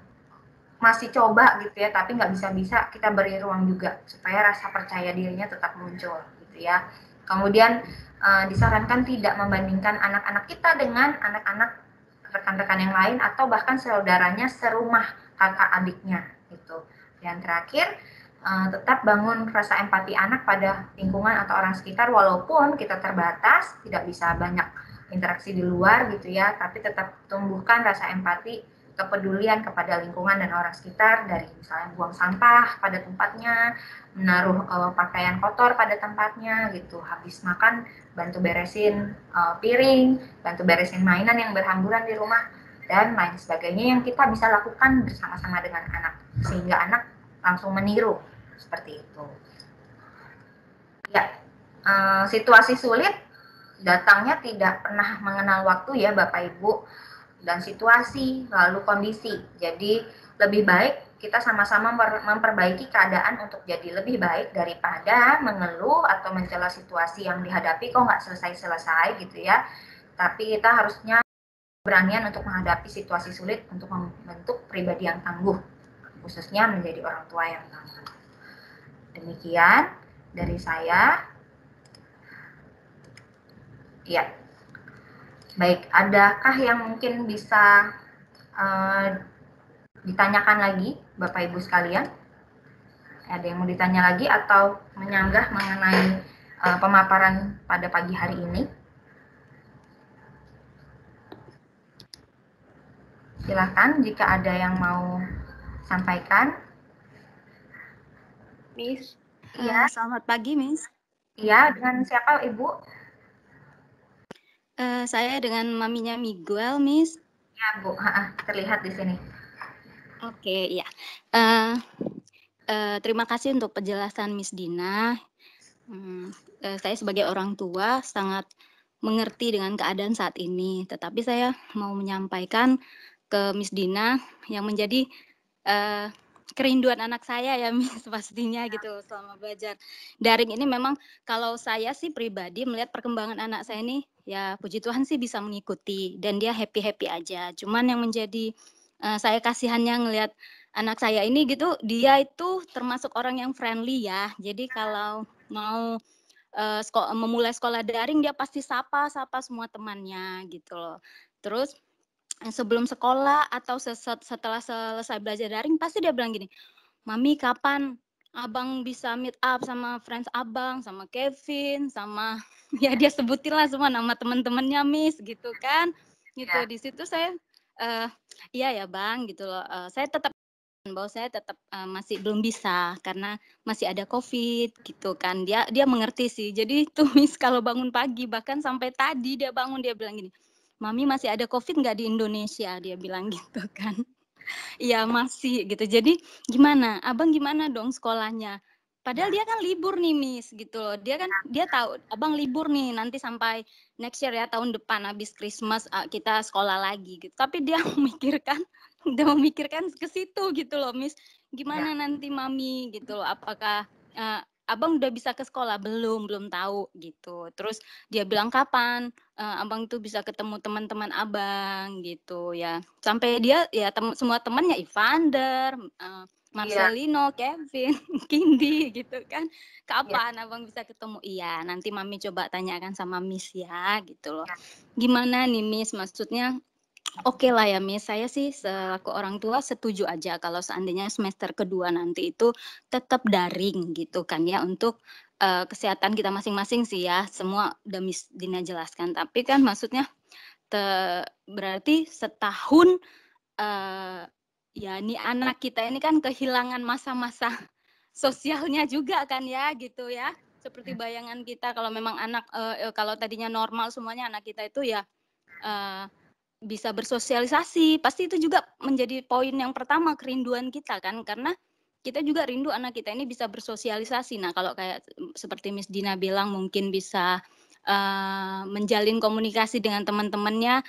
masih coba gitu ya, tapi nggak bisa-bisa, kita beri ruang juga supaya rasa percaya dirinya tetap muncul gitu ya. Kemudian disarankan tidak membandingkan anak-anak kita dengan anak-anak rekan-rekan yang lain atau bahkan saudaranya serumah kakak adiknya gitu. Yang terakhir, tetap bangun rasa empati anak pada lingkungan atau orang sekitar walaupun kita terbatas, tidak bisa banyak interaksi di luar gitu ya, tapi tetap tumbuhkan rasa empati, kepedulian kepada lingkungan dan orang sekitar dari misalnya buang sampah pada tempatnya, menaruh pakaian kotor pada tempatnya gitu, habis makan bantu beresin piring, bantu beresin mainan yang berhamburan di rumah, dan lain sebagainya yang kita bisa lakukan bersama-sama dengan anak, sehingga anak langsung meniru seperti itu. Ya, situasi sulit datangnya tidak pernah mengenal waktu ya Bapak Ibu, dan situasi lalu kondisi. Jadi lebih baik kita sama-sama memperbaiki keadaan untuk jadi lebih baik daripada mengeluh atau mencela situasi yang dihadapi kok nggak selesai-selesai gitu ya. Tapi kita harusnya beranian untuk menghadapi situasi sulit untuk membentuk pribadi yang tangguh, khususnya menjadi orang tua yang tangguh. Demikian dari saya. Ya, baik. Adakah yang mungkin bisa ditanyakan lagi, Bapak Ibu sekalian? Ada yang mau ditanya lagi atau menyanggah mengenai pemaparan pada pagi hari ini? Silakan jika ada yang mau sampaikan. Miss. Iya. Selamat pagi, Miss. Iya, dengan siapa Ibu? Saya dengan maminya Miguel, Miss. Ya, Bu. Terlihat di sini. Oke, iya. Terima kasih untuk penjelasan Miss Dina. Saya sebagai orang tua sangat mengerti dengan keadaan saat ini. Tetapi saya mau menyampaikan ke Miss Dina yang menjadi kerinduan anak saya ya Miss pastinya gitu selama belajar daring ini. Memang kalau saya sih pribadi melihat perkembangan anak saya ini ya puji Tuhan sih bisa mengikuti dan dia happy-happy aja. Cuman yang menjadi saya kasihannya ngelihat anak saya ini gitu, dia itu termasuk orang yang friendly ya. Jadi kalau mau memulai sekolah daring dia pasti sapa semua temannya gitu loh. Terus sebelum sekolah atau setelah selesai belajar daring pasti dia bilang gini, "Mami kapan Abang bisa meet up sama friends Abang, sama Kevin, sama ya dia sebutin lah semua nama teman-temannya Miss gitu kan." Gitu. Ya. Di situ saya iya ya Bang gitu loh. Saya tetap bahwa saya tetap masih belum bisa karena masih ada COVID gitu kan. Dia mengerti sih. Jadi tuh Miss kalau bangun pagi bahkan sampai tadi dia bangun dia bilang gini, "Mami masih ada COVID nggak di Indonesia?" Dia bilang gitu kan. Iya masih gitu. Jadi gimana? Abang gimana dong sekolahnya? Padahal dia kan libur nih Miss gitu loh. Dia tahu Abang libur nih nanti sampai next year ya tahun depan habis Christmas kita sekolah lagi gitu. Tapi dia memikirkan ke situ gitu loh Miss. Gimana nanti Mami gitu loh. Apakah Abang udah bisa ke sekolah? Belum tahu gitu. Terus dia bilang kapan Abang tuh bisa ketemu teman-teman Abang gitu ya. Sampai dia ya semua temannya Ivander, Marcelino, Kevin, Kindi gitu kan. Kapan Abang bisa ketemu? Iya, nanti Mami coba tanyakan sama Miss ya gitu loh. Gimana nih Miss, maksudnya Oke lah ya Miss, saya sih selaku orang tua setuju aja kalau seandainya semester kedua nanti itu tetap daring gitu kan ya untuk kesehatan kita masing-masing sih ya, semua udah Miss Dina jelaskan. Tapi kan maksudnya berarti setahun ya nih anak kita ini kan kehilangan masa-masa sosialnya juga kan ya gitu ya. Seperti bayangan kita kalau memang anak kalau tadinya normal semuanya anak kita itu ya bisa bersosialisasi, pasti itu juga menjadi poin yang pertama kerinduan kita kan, karena kita juga rindu anak kita ini bisa bersosialisasi. Nah, kalau kayak seperti Miss Dina bilang mungkin bisa menjalin komunikasi dengan teman-temannya,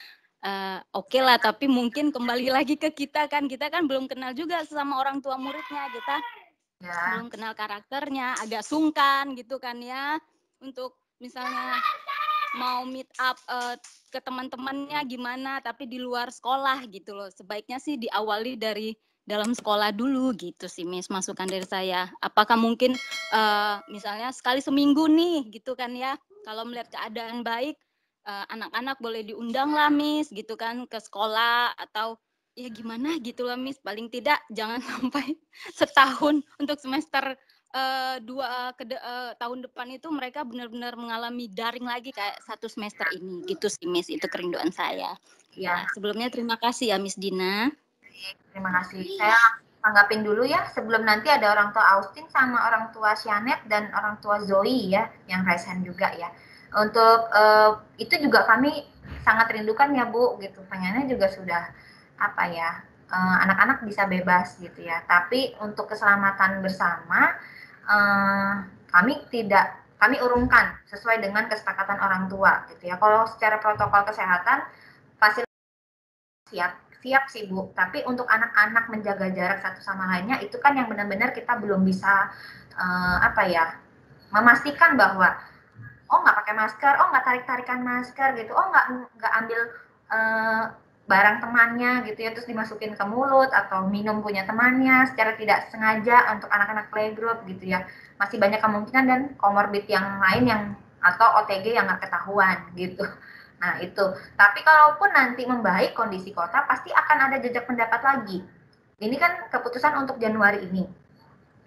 oke lah, tapi mungkin kembali lagi ke kita kan belum kenal juga sama orang tua muridnya, kita belum kenal karakternya, agak sungkan gitu kan ya, untuk misalnya mau meet up ke teman-temannya gimana, tapi di luar sekolah gitu loh. Sebaiknya sih diawali dari dalam sekolah dulu gitu sih Miss, masukan dari saya. Apakah mungkin misalnya sekali seminggu nih gitu kan ya, kalau melihat keadaan baik, anak-anak boleh diundang lah Miss gitu kan ke sekolah atau ya gimana gitu lah Miss. Paling tidak jangan sampai setahun untuk semester tahun depan itu mereka benar-benar mengalami daring lagi kayak satu semester ini gitu sih Miss, itu kerinduan saya. Ya, sebelumnya terima kasih ya Miss Dina. Terima kasih. Saya tanggapin dulu ya, sebelum nanti ada orang tua Austin sama orang tua Shanet dan orang tua Zoe ya, yang raise hand juga ya. Untuk itu juga kami sangat rindukan ya Bu, gitu. Pengennya juga sudah apa ya, anak-anak bisa bebas gitu ya. Tapi untuk keselamatan bersama, kami urungkan sesuai dengan kesepakatan orang tua gitu ya. Kalau secara protokol kesehatan fasilitas siap sih Bu, tapi untuk anak-anak menjaga jarak satu sama lainnya itu kan yang benar-benar kita belum bisa memastikan bahwa nggak pakai masker, nggak tarik-tarikan masker gitu, nggak ambil barang temannya gitu ya terus dimasukin ke mulut atau minum punya temannya secara tidak sengaja untuk anak-anak playgroup gitu ya. Masih banyak kemungkinan dan komorbid yang lain yang atau OTG yang nggak ketahuan gitu. Nah itu, tapi kalaupun nanti membaik kondisi kota pasti akan ada jejak pendapat lagi. Ini kan keputusan untuk Januari ini.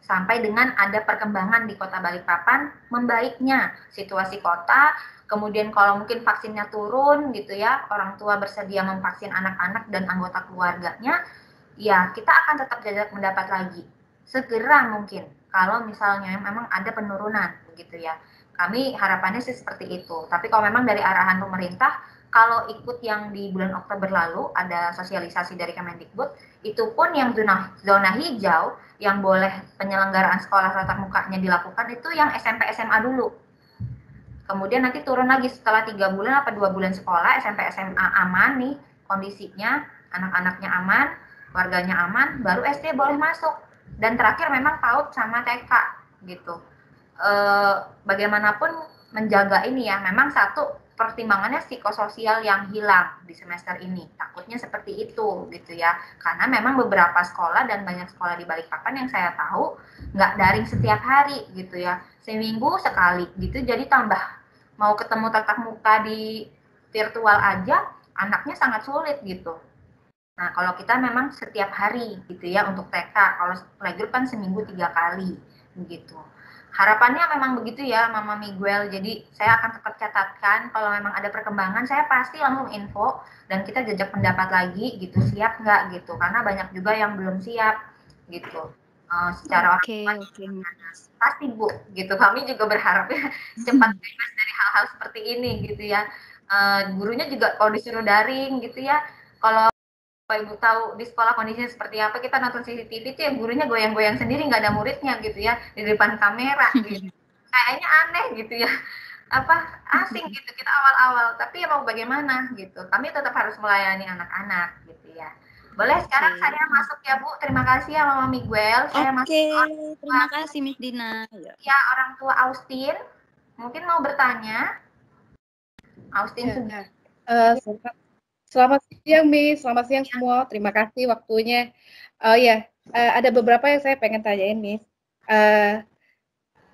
Sampai dengan ada perkembangan di Kota Balikpapan, membaiknya situasi kota, kemudian kalau mungkin vaksinnya turun gitu ya, orang tua bersedia memvaksin anak-anak dan anggota keluarganya, ya kita akan tetap jajak mendapat lagi. Segera mungkin, kalau misalnya memang ada penurunan gitu ya. Kami harapannya sih seperti itu. Tapi kalau memang dari arahan pemerintah, kalau ikut yang di bulan Oktober lalu ada sosialisasi dari Kemendikbud, itu pun yang zona hijau yang boleh penyelenggaraan sekolah tatap mukanya dilakukan itu yang SMP SMA dulu. Kemudian nanti turun lagi setelah 3 bulan apa 2 bulan sekolah, SMP SMA aman nih kondisinya, anak-anaknya aman, warganya aman, baru SD boleh masuk. Dan terakhir memang PAUD sama TK gitu. Bagaimanapun menjaga ini ya, memang satu pertimbangannya psikososial yang hilang di semester ini. Takutnya seperti itu gitu ya. Karena memang beberapa sekolah dan banyak sekolah di Balikpapan yang saya tahu nggak daring setiap hari gitu ya. Seminggu sekali gitu. Jadi tambah mau ketemu tatap muka di virtual aja anaknya sangat sulit gitu. Nah, kalau kita memang setiap hari gitu ya untuk TK. Kalau playgroup kan seminggu 3 kali begitu. Harapannya memang begitu ya Mama Miguel, jadi saya akan tetap catatkan kalau memang ada perkembangan saya pasti langsung info dan kita jajak pendapat lagi gitu, siap nggak gitu, karena banyak juga yang belum siap gitu secara orang pasti Bu gitu, kami juga berharapnya cepat bebas dari hal-hal seperti ini gitu ya. Gurunya juga kalau disuruh daring gitu ya, kalau Bapak Ibu tahu di sekolah kondisinya seperti apa, kita nonton CCTV itu ya gurunya goyang-goyang sendiri, nggak ada muridnya gitu ya, di depan kamera gitu. Kayaknya aneh gitu ya, asing gitu kita awal-awal, tapi ya mau bagaimana gitu, kami tetap harus melayani anak-anak gitu ya. Boleh sekarang saya masuk ya Bu, terima kasih ya Mama Miguel. Saya masuk. Terima kasih Miss Dina. Ya orang tua Austin, mungkin mau bertanya. Austin sudah. Selamat siang, Miss. Selamat siang semua. Terima kasih waktunya. Ada beberapa yang saya pengen tanyain, Miss.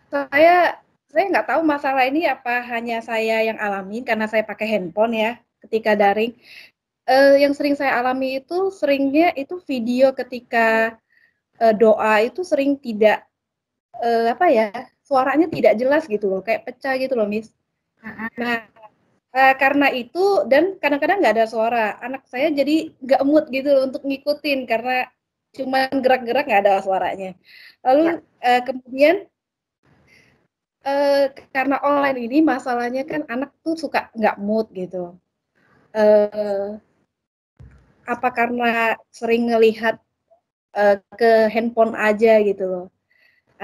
Saya nggak tahu masalah ini apa hanya saya yang alamin karena saya pakai handphone ya ketika daring. yang sering saya alami itu seringnya itu video ketika doa itu sering tidak apa ya, suaranya tidak jelas gitu loh, kayak pecah gitu loh, Miss. Nah, karena itu dan kadang-kadang nggak ada suara, anak saya jadi nggak mood gitu loh untuk ngikutin karena cuman gerak-gerak nggak ada suaranya. Lalu kemudian karena online ini masalahnya kan anak tuh suka nggak mood gitu. Apa karena sering ngelihat ke handphone aja gitu loh.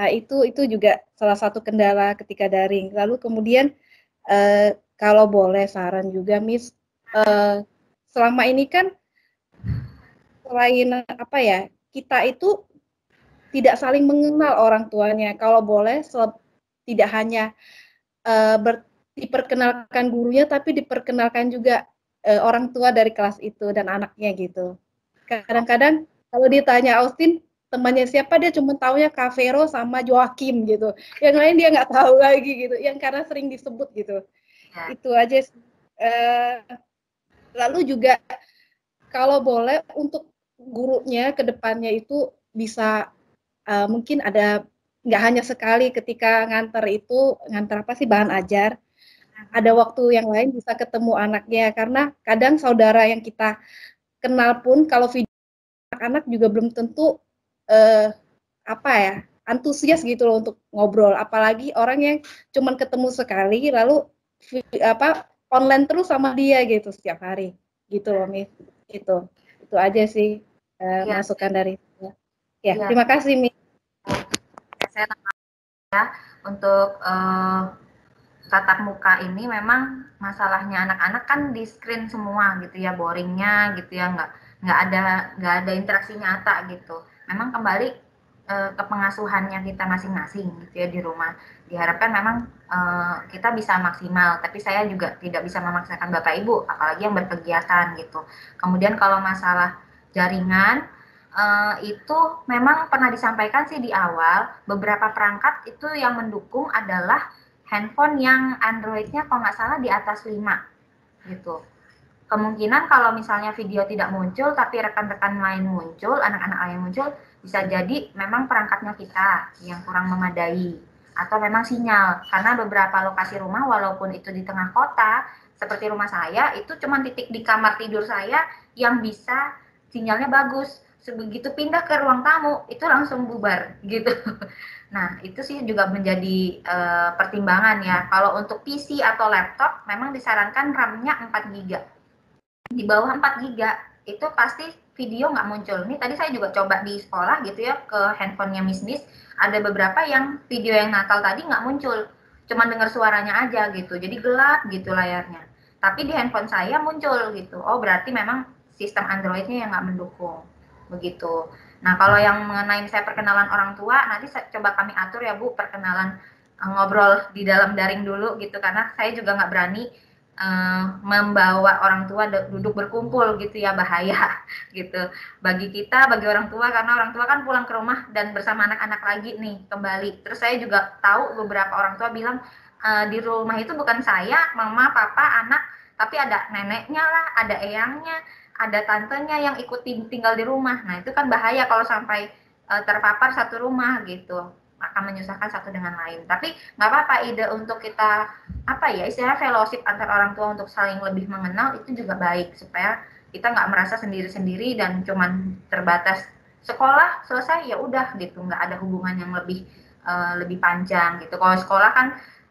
Nah, itu juga salah satu kendala ketika daring. Lalu kemudian kalau boleh saran juga, Miss, selama ini kan selain apa ya, kita itu tidak saling mengenal orang tuanya. Kalau boleh tidak hanya diperkenalkan gurunya, tapi diperkenalkan juga orang tua dari kelas itu dan anaknya gitu. Kadang-kadang kalau ditanya Austin, temannya siapa, dia cuma taunya Kak Vero sama Joakim gitu. Yang lain dia nggak tahu lagi gitu, yang karena sering disebut gitu. Itu aja. Lalu juga kalau boleh untuk gurunya ke depannya itu bisa mungkin ada nggak hanya sekali ketika ngantar apa sih bahan ajar, ada waktu yang lain bisa ketemu anaknya karena kadang saudara yang kita kenal pun kalau video anak-anak juga belum tentu apa ya antusias gitu loh untuk ngobrol, apalagi orang yang cuman ketemu sekali lalu apa online terus sama dia gitu setiap hari gitu loh, Miss. Itu aja sih masukan dari saya. Ya, terima kasih, Miss. Saya tambah ya untuk tatap muka ini memang masalahnya anak-anak kan di screen semua gitu ya, boringnya gitu ya, nggak ada interaksi nyata gitu. Memang kembali ke pengasuhannya kita masing-masing gitu ya di rumah. Diharapkan memang kita bisa maksimal, tapi saya juga tidak bisa memaksakan Bapak Ibu, apalagi yang berkegiatan gitu. Kemudian kalau masalah jaringan, itu memang pernah disampaikan sih di awal, beberapa perangkat itu yang mendukung adalah handphone yang Android-nya kalau nggak salah di atas 5 gitu. Kemungkinan kalau misalnya video tidak muncul tapi rekan-rekan lain muncul, anak-anak lain muncul, bisa jadi memang perangkatnya kita yang kurang memadai atau memang sinyal, karena beberapa lokasi rumah walaupun itu di tengah kota seperti rumah saya itu cuma titik di kamar tidur saya yang bisa sinyalnya bagus, sebegitu pindah ke ruang tamu itu langsung bubar gitu. Nah, itu sih juga menjadi pertimbangan ya. Kalau untuk PC atau laptop memang disarankan RAM-nya 4 GB. Di bawah 4 GB itu pasti video nggak muncul. Ini tadi saya juga coba di sekolah gitu ya, ke handphonenya Miss, ada beberapa yang video yang Natal tadi nggak muncul. Cuma dengar suaranya aja gitu. Jadi gelap gitu layarnya. Tapi di handphone saya muncul gitu. Oh, berarti memang sistem Android-nya yang nggak mendukung. Begitu. Nah, kalau yang mengenai saya perkenalan orang tua, nanti coba kami atur ya Bu, perkenalan ngobrol di dalam daring dulu gitu, karena saya juga nggak berani membawa orang tua duduk berkumpul gitu ya, bahaya gitu. Bagi kita, bagi orang tua, karena orang tua kan pulang ke rumah dan bersama anak-anak lagi nih kembali. Terus saya juga tahu beberapa orang tua bilang di rumah itu bukan saya, mama, papa, anak, tapi ada neneknya lah, ada eyangnya, ada tantenya yang ikut tinggal di rumah. Nah, itu kan bahaya kalau sampai terpapar satu rumah gitu, akan menyusahkan satu dengan lain. Tapi nggak apa-apa, ide untuk kita apa ya, istilahnya fellowship antar orang tua untuk saling lebih mengenal itu juga baik, supaya kita nggak merasa sendiri-sendiri dan cuman terbatas sekolah selesai ya udah gitu, nggak ada hubungan yang lebih panjang gitu. Kalau sekolah kan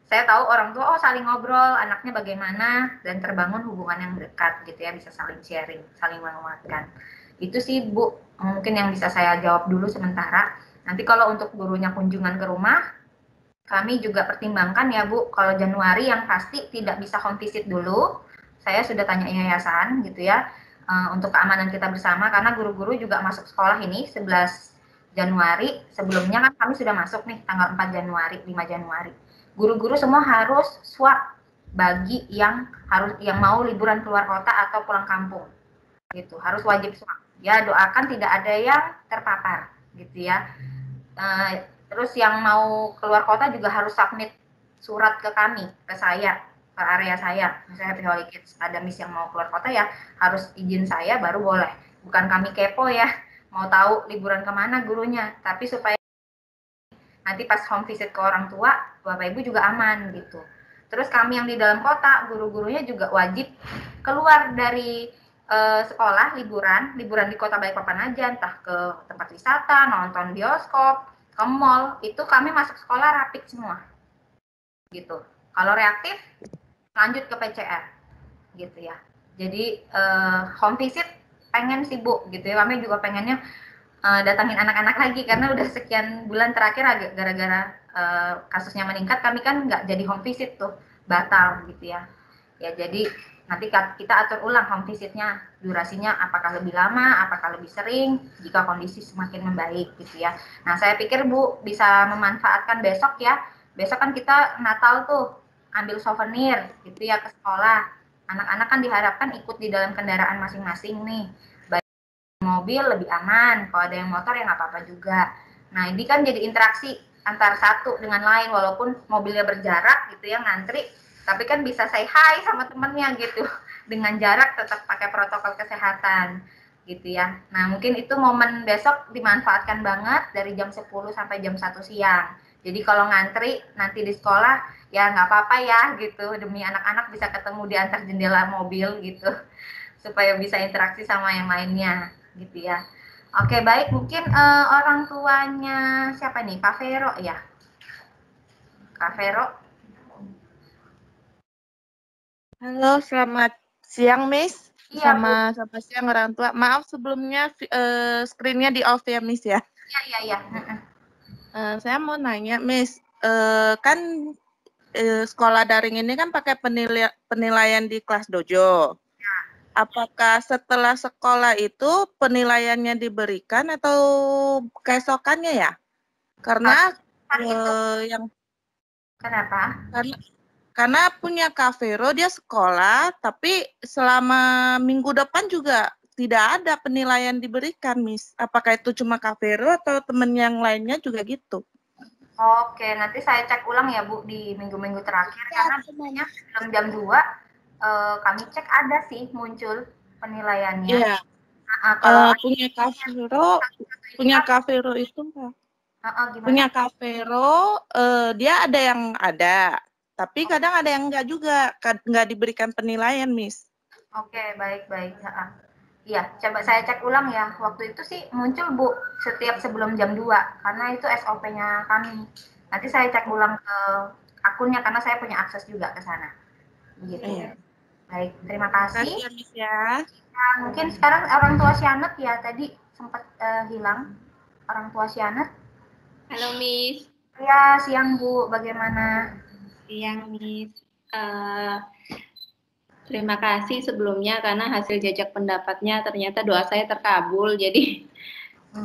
saya tahu orang tua saling ngobrol anaknya bagaimana dan terbangun hubungan yang dekat gitu ya, bisa saling sharing, saling menguatkan. Itu sih Bu, mungkin yang bisa saya jawab dulu sementara. Nanti kalau untuk gurunya kunjungan ke rumah, kami juga pertimbangkan ya Bu, kalau Januari yang pasti tidak bisa home visit dulu. Saya sudah tanya yayasan gitu ya, untuk keamanan kita bersama, karena guru-guru juga masuk sekolah ini 11 Januari. Sebelumnya kan kami sudah masuk nih tanggal 4 Januari, 5 Januari. Guru-guru semua harus swab bagi yang mau liburan keluar kota atau pulang kampung gitu, harus wajib swab ya. Doakan tidak ada yang terpapar gitu ya. Terus yang mau keluar kota juga harus submit surat ke kami, ke saya, ke area saya, misalnya Happy Holy Kids, ada miss yang mau keluar kota ya harus izin saya baru boleh. Bukan kami kepo ya, mau tahu liburan kemana gurunya, tapi supaya nanti pas home visit ke orang tua, Bapak Ibu juga aman gitu. Terus kami yang di dalam kota, guru-gurunya juga wajib keluar dari sekolah liburan di kota Balikpapan aja, entah ke tempat wisata, nonton bioskop, ke mall, itu kami masuk sekolah rapid semua. Gitu. Kalau reaktif lanjut ke PCR gitu ya. Jadi home visit pengen sih Bu gitu ya. Kami juga pengennya datangin anak-anak lagi karena udah sekian bulan terakhir agak gara-gara kasusnya meningkat, kami kan nggak jadi home visit tuh, batal gitu ya. Ya jadi nanti kita atur ulang home visitnya, durasinya apakah lebih lama, apakah lebih sering, jika kondisi semakin membaik gitu ya. Nah saya pikir Bu bisa memanfaatkan besok ya. Besok kan kita Natal tuh, ambil souvenir gitu ya ke sekolah. Anak-anak kan diharapkan ikut di dalam kendaraan masing-masing nih. Mobil lebih aman, kalau ada yang motor ya nggak apa-apa juga. Nah ini kan jadi interaksi antara satu dengan lain, walaupun mobilnya berjarak gitu ya, ngantri, tapi kan bisa say hi sama temennya gitu, dengan jarak tetap pakai protokol kesehatan gitu ya. Nah mungkin itu momen besok dimanfaatkan banget dari jam 10 sampai jam 1 siang. Jadi kalau ngantri nanti di sekolah ya nggak apa-apa ya gitu, demi anak-anak bisa ketemu di antar jendela mobil gitu, supaya bisa interaksi sama yang lainnya gitu ya. Oke baik, mungkin orang tuanya siapa nih, Kak Vero ya? Kak Vero. Halo, selamat siang, Miss. Iya, Selamat siang orang tua. Maaf sebelumnya screen-nya di off ya, Miss ya. Iya. Saya mau nanya, Miss, kan sekolah daring ini kan pakai penilaian di kelas dojo. Apakah setelah sekolah itu penilaiannya diberikan atau keesokannya ya? Karena yang kenapa? Karena punya Kak Vero, dia sekolah, tapi selama minggu depan juga tidak ada penilaian diberikan, Miss. Apakah itu cuma Kak Vero atau teman yang lainnya juga gitu? Oke, nanti saya cek ulang ya Bu di minggu-minggu terakhir, karena biasanya sebelum jam 2 kami cek ada sih muncul penilaiannya. Iya. Kalau punya Kak Vero itu enggak? Punya Kak Vero, dia ada yang ada. Tapi kadang ada yang enggak juga, enggak diberikan penilaian, Miss. Oke, baik. Iya, coba saya cek ulang ya. Waktu itu sih muncul Bu setiap sebelum jam 2, karena itu SOP-nya kami. Nanti saya cek ulang ke akunnya karena saya punya akses juga ke sana. Begitu. Iya. Baik, terima kasih. Terima kasih, Miss ya. Nah, mungkin sekarang orang tua Sianet ya, tadi sempat hilang orang tua Sianet. Halo Miss. Iya, siang Bu, bagaimana? Siang Miss. Terima kasih sebelumnya karena hasil jajak pendapatnya ternyata doa saya terkabul. Jadi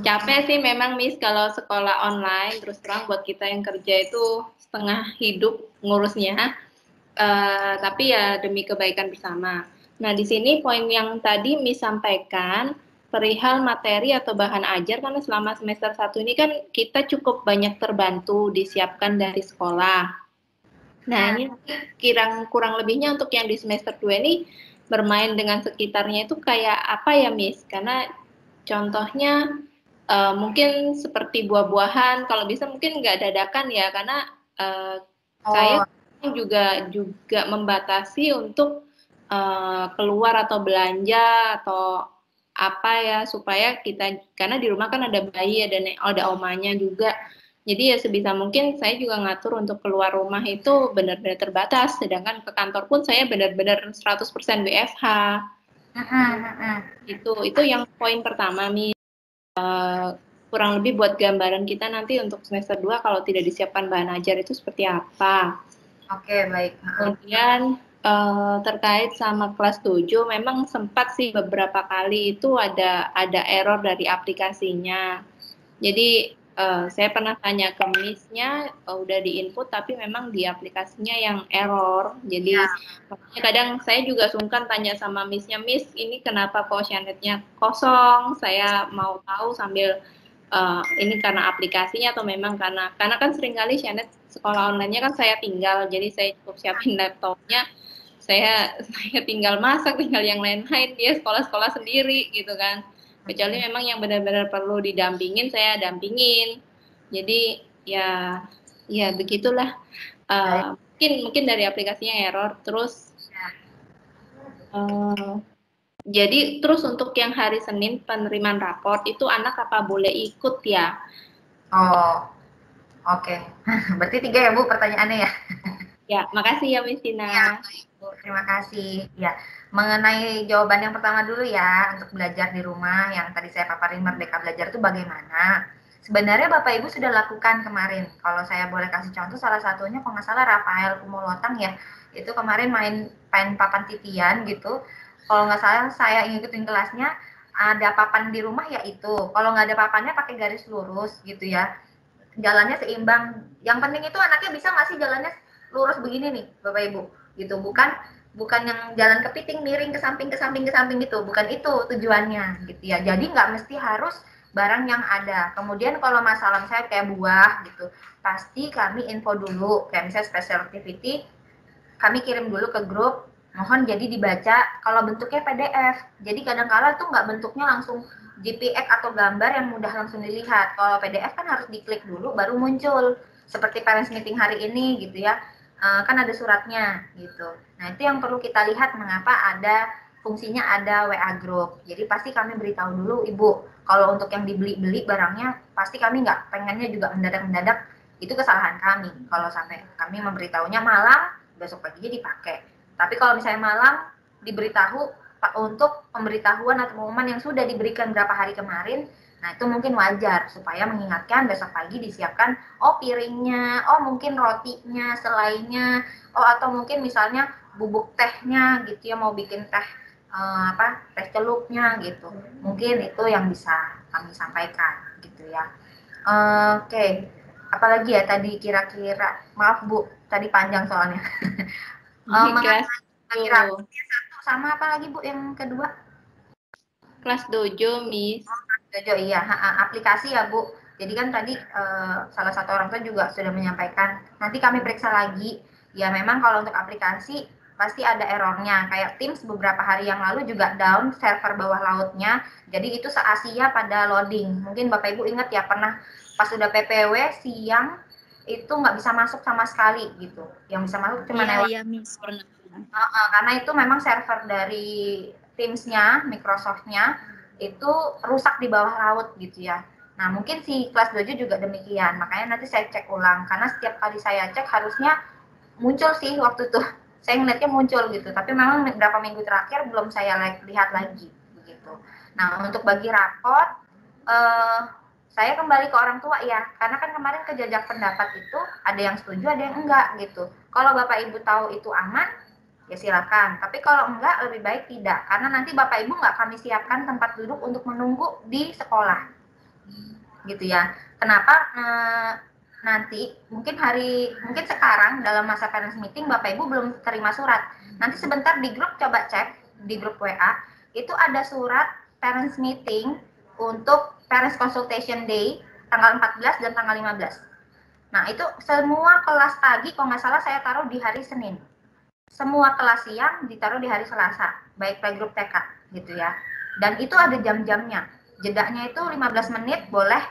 capek sih memang Miss kalau sekolah online, terus terang buat kita yang kerja itu setengah hidup ngurusnya. Tapi ya demi kebaikan bersama. Nah di sini poin yang tadi Miss sampaikan perihal materi atau bahan ajar, karena selama semester 1 ini kan kita cukup banyak terbantu disiapkan dari sekolah. Nah ini kurang lebihnya untuk yang di semester 2 ini bermain dengan sekitarnya itu kayak apa ya Miss? Karena contohnya mungkin seperti buah-buahan, kalau bisa mungkin nggak dadakan ya, karena saya juga membatasi untuk keluar atau belanja atau apa ya, supaya kita, karena di rumah kan ada bayi, ada omanya juga. Jadi ya sebisa mungkin saya juga ngatur untuk keluar rumah itu benar-benar terbatas, sedangkan ke kantor pun saya benar-benar 100% WFH. Itu yang poin pertama nih. Kurang lebih buat gambaran kita nanti untuk semester 2 kalau tidak disiapkan bahan ajar itu seperti apa. Oke, baik. Kemudian terkait sama kelas 7 memang sempat sih beberapa kali itu ada error dari aplikasinya. Jadi saya pernah tanya ke Miss-nya, udah di-input tapi memang di aplikasinya yang error. Jadi kadang saya juga sungkan tanya sama Miss-nya, Miss ini kenapa kok Sianet-nya kosong? Saya mau tahu sambil ini karena aplikasinya atau memang karena kan seringkali Sianet sekolah online-nya kan saya tinggal, jadi saya cukup siapin laptopnya, saya tinggal masak, tinggal yang lain-lain, dia sekolah-sekolah sendiri gitu kan. Kecuali memang yang benar-benar perlu didampingin, saya dampingin. Jadi ya begitulah. Mungkin dari aplikasinya error. Terus jadi terus untuk yang hari Senin penerimaan raport itu anak apa boleh ikut ya? Oh, oke. Berarti 3 ya Bu pertanyaannya ya? Ya, makasih ya Miss Tina. Ya, Bu, terima kasih. Ya, mengenai jawaban yang pertama dulu ya, untuk belajar di rumah yang tadi saya paparin Merdeka Belajar itu bagaimana? Sebenarnya Bapak Ibu sudah lakukan kemarin. Kalau saya boleh kasih contoh, salah satunya kalau nggak salah Rafael Kumulotang ya, itu kemarin main papan titian gitu. Kalau nggak salah saya ngikutin kelasnya, ada papan di rumah ya itu. Kalau nggak ada papannya pakai garis lurus gitu ya. Jalannya seimbang. Yang penting itu anaknya bisa nggak sih jalannya lurus begini nih, Bapak Ibu. Gitu, bukan yang jalan kepiting miring ke samping gitu. Bukan itu tujuannya gitu ya. Jadi nggak mesti harus barang yang ada. Kemudian kalau masalah saya kayak buah gitu, pasti kami info dulu. Kayak misalnya special activity, kami kirim dulu ke grup, mohon jadi dibaca kalau bentuknya PDF. Jadi kadang-kala tuh nggak bentuknya langsung JPEG atau gambar yang mudah langsung dilihat. Kalau PDF kan harus diklik dulu baru muncul. Seperti parents meeting hari ini gitu ya, kan ada suratnya gitu. Nah itu yang perlu kita lihat mengapa ada fungsinya ada WA group. Jadi pasti kami beritahu dulu Ibu. Kalau untuk yang dibeli barangnya, pasti kami nggak pengennya juga mendadak-mendadak. Itu kesalahan kami. Kalau sampai kami memberitahunya malam, besok paginya dipakai. Tapi kalau misalnya malam diberitahu untuk pemberitahuan atau pengumuman yang sudah diberikan berapa hari kemarin, nah itu mungkin wajar supaya mengingatkan besok pagi disiapkan piringnya, mungkin rotinya, selainya, atau mungkin misalnya bubuk tehnya gitu ya, mau bikin teh teh celupnya gitu. Mungkin itu yang bisa kami sampaikan gitu ya. Oke. Apalagi ya tadi kira-kira, maaf Bu, tadi panjang soalnya. Kelas satu sama apa lagi Bu yang kedua? Kelas dojo, Miss. Dojo iya, aplikasi ya Bu. Jadi kan tadi salah satu orang tua juga sudah menyampaikan. Nanti kami periksa lagi. Ya memang kalau untuk aplikasi pasti ada errornya. Kayak Teams beberapa hari yang lalu juga down server bawah lautnya. Jadi itu se-Asia pada loading. Mungkin Bapak Ibu ingat ya pernah pas sudah PPW siang itu nggak bisa masuk sama sekali gitu. Yang bisa masuk cuma lewat. Iya, Miss, pernah. Karena itu memang server dari Teams-nya, Microsoft-nya itu rusak di bawah laut gitu ya. Nah mungkin si kelas dojo juga demikian. Makanya nanti saya cek ulang. Karena setiap kali saya cek harusnya muncul sih waktu itu. Saya ngeliatnya muncul gitu. Tapi memang beberapa minggu terakhir belum saya lihat lagi begitu. Nah untuk bagi raport, saya kembali ke orang tua ya, karena kan kemarin ke jajak pendapat itu ada yang setuju, ada yang enggak gitu. Kalau Bapak Ibu tahu itu aman, ya silakan. Tapi kalau enggak, lebih baik tidak, karena nanti Bapak Ibu enggak kami siapkan tempat duduk untuk menunggu di sekolah, gitu ya. Kenapa? Nanti mungkin sekarang dalam masa parents meeting Bapak Ibu belum terima surat. Nanti sebentar di grup coba cek di grup WA itu ada surat parents meeting untuk Parents Consultation Day tanggal 14 dan tanggal 15. Nah itu semua kelas pagi kalau nggak salah saya taruh di hari Senin. Semua kelas siang ditaruh di hari Selasa, baik playgroup TK gitu ya. Dan itu ada jam-jamnya. Jedanya itu 15 menit boleh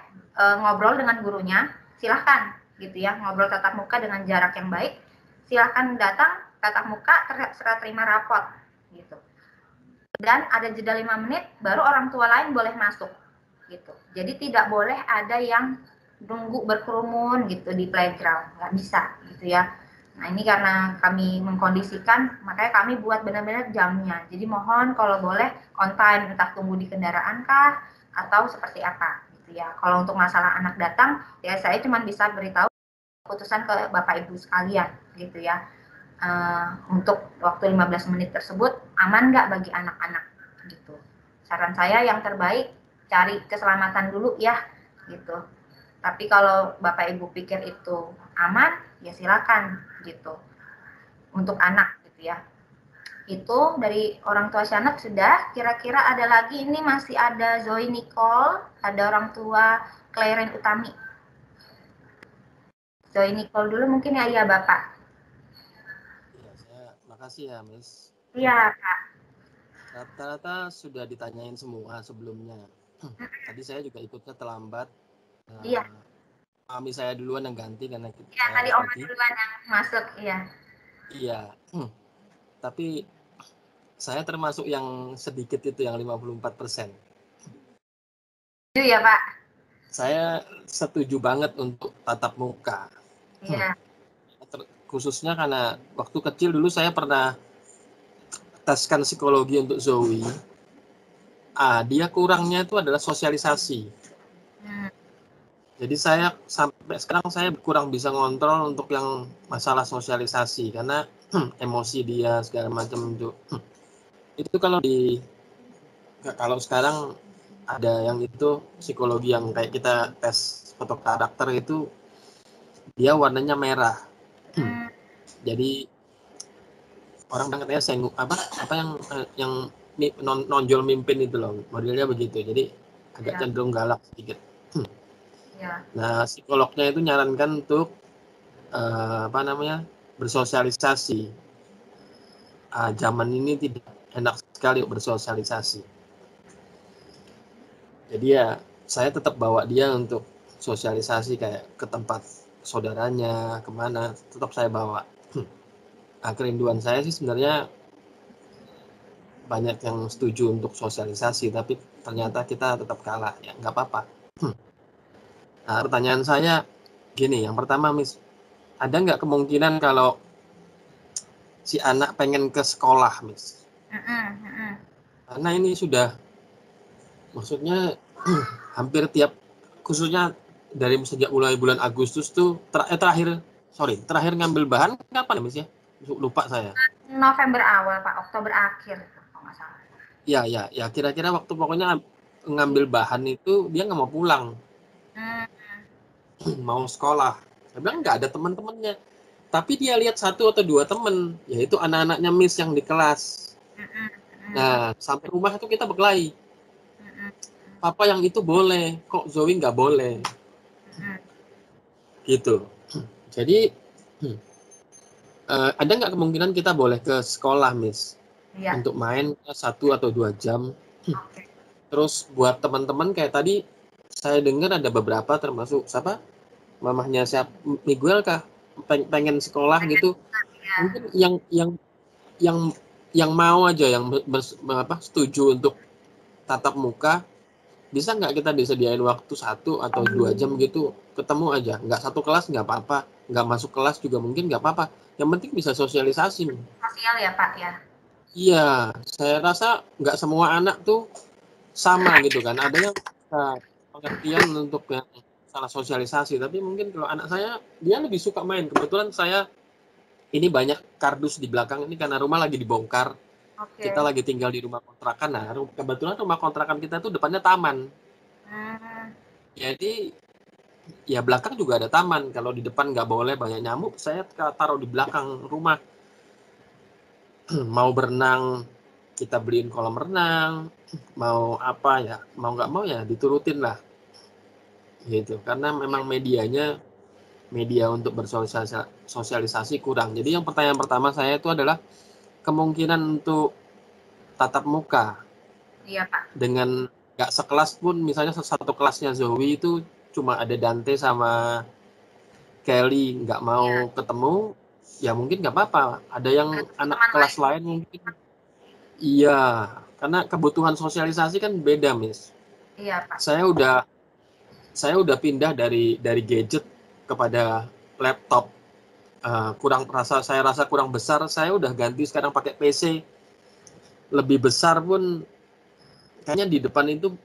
ngobrol dengan gurunya, silahkan gitu ya, ngobrol tatap muka dengan jarak yang baik. Silahkan datang tatap muka, serah terima raport gitu. Dan ada jeda 5 menit baru orang tua lain boleh masuk gitu. Jadi tidak boleh ada yang nunggu berkerumun gitu di playground, nggak bisa gitu ya. Nah ini karena kami mengkondisikan, makanya kami buat benar-benar jamnya. Jadi mohon kalau boleh on time, entah tunggu di kendaraan kah atau seperti apa gitu ya. Kalau untuk masalah anak datang, ya saya cuma bisa beritahu keputusan ke Bapak Ibu sekalian gitu ya. Untuk waktu 15 menit tersebut aman nggak bagi anak-anak gitu. Saran saya yang terbaik cari keselamatan dulu ya gitu. Tapi kalau Bapak Ibu pikir itu aman, ya silakan gitu. Untuk anak gitu ya. Itu dari orang tua Syanak sudah. Kira-kira ada lagi, ini masih ada Zoe Nicole, ada orang tua Claren Utami. Zoe Nicole dulu mungkin ya, iya Bapak. Iya, makasih ya, Miss. Iya, Pak. Rata-rata sudah ditanyain semua sebelumnya. Tadi saya juga ikutnya terlambat. Iya. Mami saya duluan yang ganti karena Iya, tadi Oma duluan yang masuk, iya. Iya. Tapi saya termasuk yang sedikit itu, yang 54%. Itu ya, Pak. Saya setuju banget untuk tatap muka. Iya. Khususnya karena waktu kecil dulu saya pernah teskan psikologi untuk Zoe. Dia kurangnya itu adalah sosialisasi. Jadi saya sampai sekarang saya kurang bisa ngontrol untuk yang masalah sosialisasi karena emosi dia segala macam itu. Itu kalau sekarang ada yang itu psikologi yang kayak kita tes foto karakter itu dia warnanya merah. Jadi orang katanya sengguk apa yang nonjol mimpin itu loh, modelnya begitu. Jadi agak cenderung galak sedikit. Nah, psikolognya itu nyarankan untuk bersosialisasi. Zaman ini tidak enak sekali bersosialisasi. Jadi ya saya tetap bawa dia untuk sosialisasi kayak ke tempat saudaranya, kemana, tetap saya bawa. Kerinduan saya sih sebenarnya banyak yang setuju untuk sosialisasi, tapi ternyata kita tetap kalah, ya nggak apa-apa. Nah, pertanyaan saya gini, yang pertama, Miss, ada nggak kemungkinan kalau si anak pengen ke sekolah, Miss? Karena ini sudah, maksudnya hampir tiap, khususnya dari sejak mulai bulan Agustus tuh terakhir ngambil bahan kapan, Miss ya? Lupa saya. November awal, Pak, Oktober akhir kalau nggak salah. Ya, kira-kira waktu pokoknya ngambil bahan itu dia nggak mau pulang. Mau sekolah. Saya bilang nggak ada teman-temannya. Tapi dia lihat 1 atau 2 teman, yaitu anak-anaknya Miss yang di kelas. Nah, sampai rumah itu kita berkelahi. Papa yang itu boleh, kok Zoe nggak boleh. Gitu. Jadi, ada nggak kemungkinan kita boleh ke sekolah, Miss? Iya. Untuk main 1 atau 2 jam. Terus buat teman-teman kayak tadi, saya dengar ada beberapa termasuk siapa? Mamahnya siapa? Miguel kah? Pengen sekolah gitu. Mungkin yang mau aja, yang setuju untuk tatap muka, bisa nggak kita disediain waktu 1 atau 2 jam gitu, ketemu aja. Nggak satu kelas nggak apa-apa, nggak masuk kelas juga mungkin nggak apa-apa. Yang penting bisa sosialisasi. Sosial ya, Pak, ya? Iya, saya rasa nggak semua anak tuh sama gitu kan. Ada yang pengertian untuk yang salah sosialisasi, tapi mungkin kalau anak saya, dia lebih suka main. Kebetulan saya ini banyak kardus di belakang ini karena rumah lagi dibongkar. Kita lagi tinggal di rumah kontrakan. Nah, kebetulan rumah kontrakan kita tuh depannya taman. Jadi ya belakang juga ada taman. Kalau di depan nggak boleh banyak nyamuk, saya taruh di belakang rumah. Mau berenang, kita beliin kolam renang. Mau apa ya, mau nggak mau ya diturutin lah. Gitu. Karena memang media untuk bersosialisasi kurang. Jadi yang pertanyaan pertama saya itu adalah kemungkinan untuk tatap muka. Iya, Pak. Dengan nggak sekelas pun, misalnya satu kelasnya Zoe itu cuma ada Dante sama Kelly, nggak mau ketemu, ya mungkin nggak apa-apa. Ada yang anak kelas lain mungkin. Iya, karena kebutuhan sosialisasi kan beda, Miss. Iya, Pak. Saya udah pindah dari gadget kepada laptop. Saya rasa kurang besar, saya udah ganti sekarang pakai PC. Lebih besar pun kayaknya di depan itu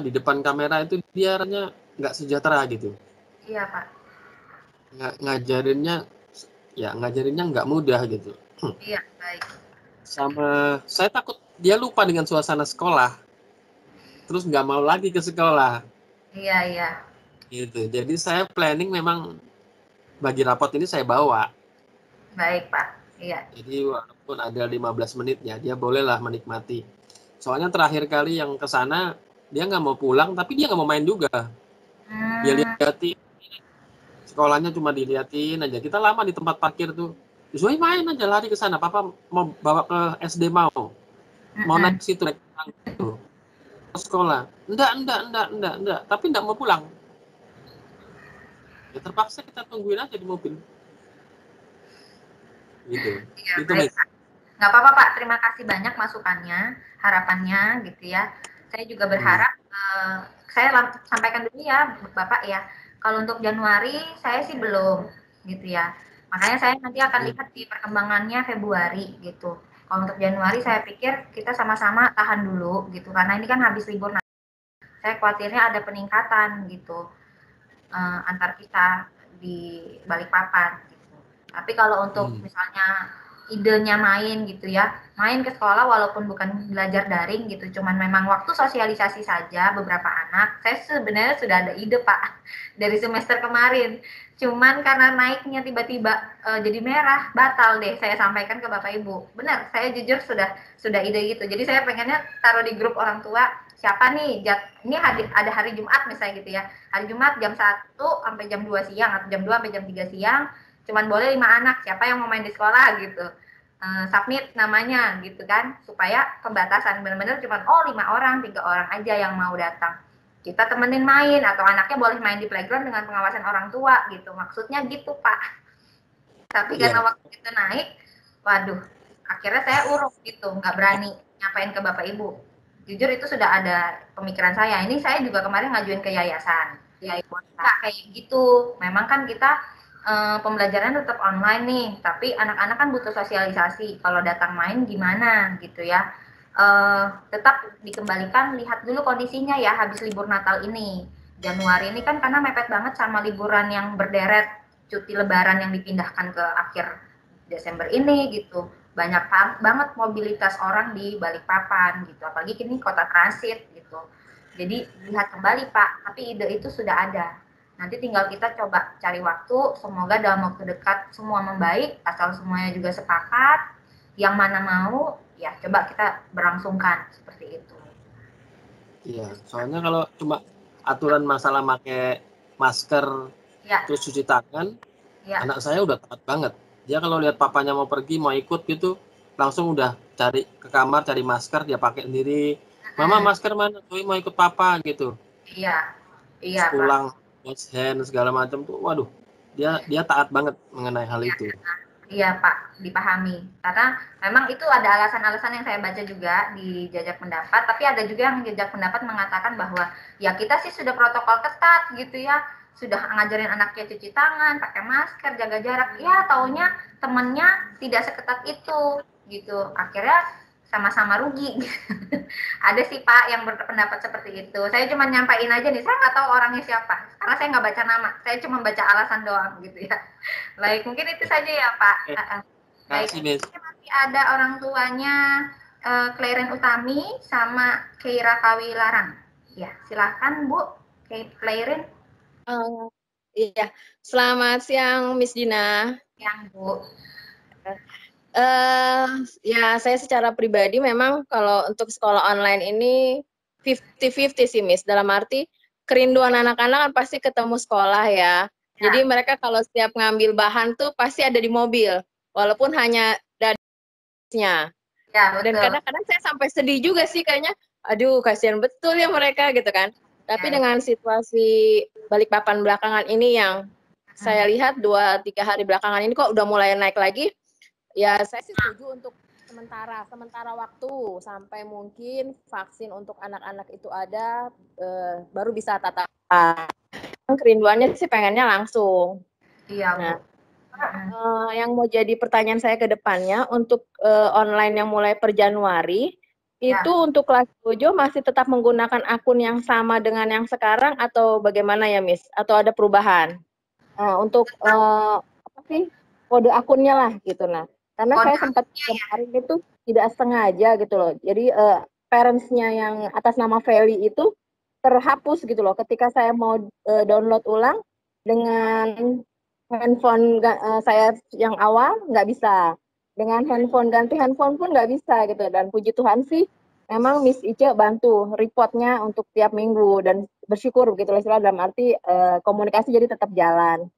di depan kamera itu biarnya nggak sejahtera gitu. Iya, Pak. Ngajarinnya nggak mudah gitu. Iya, baik. Sama saya takut dia lupa dengan suasana sekolah, terus nggak mau lagi ke sekolah. Iya. Gitu. Jadi saya planning memang bagi rapot ini saya bawa. Baik, Pak. Iya. Jadi walaupun ada 15 menit ya, dia bolehlah menikmati. Soalnya terakhir kali yang ke sana, dia nggak mau pulang, tapi dia nggak mau main juga. Dia lihat sekolahnya cuma diliatin aja. Kita lama di tempat parkir tuh. Zoe main aja, lari ke sana. Papa mau bawa ke SD mau naik situ, naik gitu. Ke sekolah. Enggak. Tapi enggak mau pulang. Ya terpaksa kita tungguin aja di mobil. Gitu. Iya, Itu baik. Nggak apa-apa Pak, terima kasih banyak masukannya, harapannya gitu ya. Saya juga berharap, saya sampaikan dulu ya Bapak ya, kalau untuk Januari saya sih belum gitu ya. Makanya saya nanti akan lihat di perkembangannya Februari gitu. Kalau untuk Januari saya pikir kita sama-sama tahan dulu gitu, karena ini kan habis libur. Saya khawatirnya ada peningkatan gitu antar kita di Balikpapan. Gitu. Tapi kalau untuk misalnya idenya main gitu ya, main ke sekolah walaupun bukan belajar daring gitu, cuman memang waktu sosialisasi saja beberapa anak. Saya sebenarnya sudah ada ide Pak dari semester kemarin, cuman karena naiknya tiba-tiba jadi merah, batal deh saya sampaikan ke Bapak Ibu. Benar, saya jujur sudah ide gitu. Jadi saya pengennya taruh di grup orang tua, siapa nih, ini ada hari Jumat misalnya gitu ya, hari Jumat jam 1 sampai jam 2 siang atau jam 2 sampai jam 3 siang, cuman boleh 5 anak, siapa yang mau main di sekolah gitu. Submit namanya gitu kan, supaya pembatasan benar-benar cuma 5 orang, 3 orang aja yang mau datang. Kita temenin main atau anaknya boleh main di playground dengan pengawasan orang tua gitu. Maksudnya gitu Pak. Tapi karena waktu itu naik, waduh, akhirnya saya urung gitu, nggak berani nyampain ke Bapak Ibu. Jujur itu sudah ada pemikiran saya. Ini saya juga kemarin ngajuin ke yayasan. Ya, nggak kayak gitu. Memang kan kita pembelajaran tetap online nih, tapi anak-anak kan butuh sosialisasi. Kalau datang main gimana gitu ya. Tetap dikembalikan, lihat dulu kondisinya ya habis libur Natal ini. Januari ini kan karena mepet banget sama liburan yang berderet, cuti lebaran yang dipindahkan ke akhir Desember ini gitu. Banyak banget mobilitas orang di Balikpapan gitu. Apalagi kini kota transit gitu. Jadi lihat kembali Pak, tapi ide itu sudah ada. Nanti tinggal kita coba cari waktu, semoga dalam waktu dekat semua membaik, asal semuanya juga sepakat, yang mana mau, ya coba kita berlangsungkan seperti itu. Iya, soalnya kalau cuma aturan masalah pakai masker, terus cuci tangan, anak saya udah taat banget. Dia kalau lihat papanya mau pergi, mau ikut gitu, langsung udah cari ke kamar, cari masker, dia pakai sendiri. Mama masker mana? Tuh mau ikut papa gitu. Iya, pulang wash hand segala macam tuh, waduh, dia taat banget mengenai hal itu. Iya Pak, dipahami. Karena memang itu ada alasan-alasan yang saya baca juga di jajak pendapat, tapi ada juga yang jajak pendapat mengatakan bahwa ya kita sih sudah protokol ketat gitu ya, sudah ngajarin anaknya cuci tangan, pakai masker, jaga jarak. Ya taunya temennya tidak seketat itu gitu. Akhirnya sama-sama rugi. Ada sih Pak yang berpendapat seperti itu. Saya cuma nyampain aja nih, saya nggak tahu orangnya siapa. Karena saya nggak baca nama, saya cuma baca alasan doang gitu ya. Baik, mungkin itu saja ya Pak. Baik, masih ada orang tuanya Claren Utami sama Keira Kawilarang. Ya, silahkan Bu, Claren. Iya, selamat siang Miss Dina. Siang Bu. Ya saya secara pribadi memang kalau untuk sekolah online ini 50-50 sih Miss, dalam arti kerinduan anak-anak kan pasti ketemu sekolah ya. Jadi mereka kalau setiap ngambil bahan tuh pasti ada di mobil, walaupun hanya dadanya. Dan kadang-kadang saya sampai sedih juga sih kayaknya, aduh kasihan betul ya mereka gitu kan. Tapi dengan situasi Balikpapan belakangan ini yang saya lihat 2-3 hari belakangan ini kok udah mulai naik lagi, ya saya sih setuju untuk sementara waktu sampai mungkin vaksin untuk anak-anak itu ada, baru bisa tatap. Kerinduannya sih pengennya langsung. Iya Bu. Nah, yang mau jadi pertanyaan saya ke depannya untuk online yang mulai per Januari itu untuk kelas 7 masih tetap menggunakan akun yang sama dengan yang sekarang atau bagaimana ya Miss? Atau ada perubahan? Untuk apa sih kode akunnya lah gitu nah. Karena saya sempat kemarin itu tidak sengaja gitu loh. Jadi parents-nya yang atas nama Feli itu terhapus gitu loh. Ketika saya mau download ulang dengan handphone saya yang awal nggak bisa. Dengan handphone ganti handphone pun nggak bisa gitu. Dan puji Tuhan sih memang Miss Ice bantu reportnya untuk tiap minggu dan bersyukur begitu lah dalam arti komunikasi jadi tetap jalan.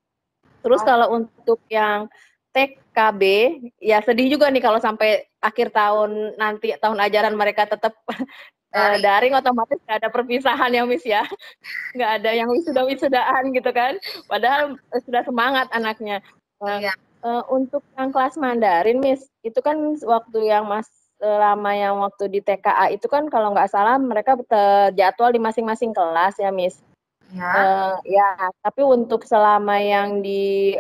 Terus Oh, kalau untuk yang TKB, ya sedih juga nih kalau sampai akhir tahun nanti, tahun ajaran mereka tetap dari daring, otomatis nggak ada perpisahan ya Miss ya. Nggak ada yang wisuda-wisudaan gitu kan. Padahal sudah semangat anaknya. Nah, iya. untuk yang kelas Mandarin Miss, itu kan waktu yang lama yang waktu di TKA itu kan kalau nggak salah mereka terjadwal di masing-masing kelas ya Miss. Ya. Ya, tapi untuk selama yang di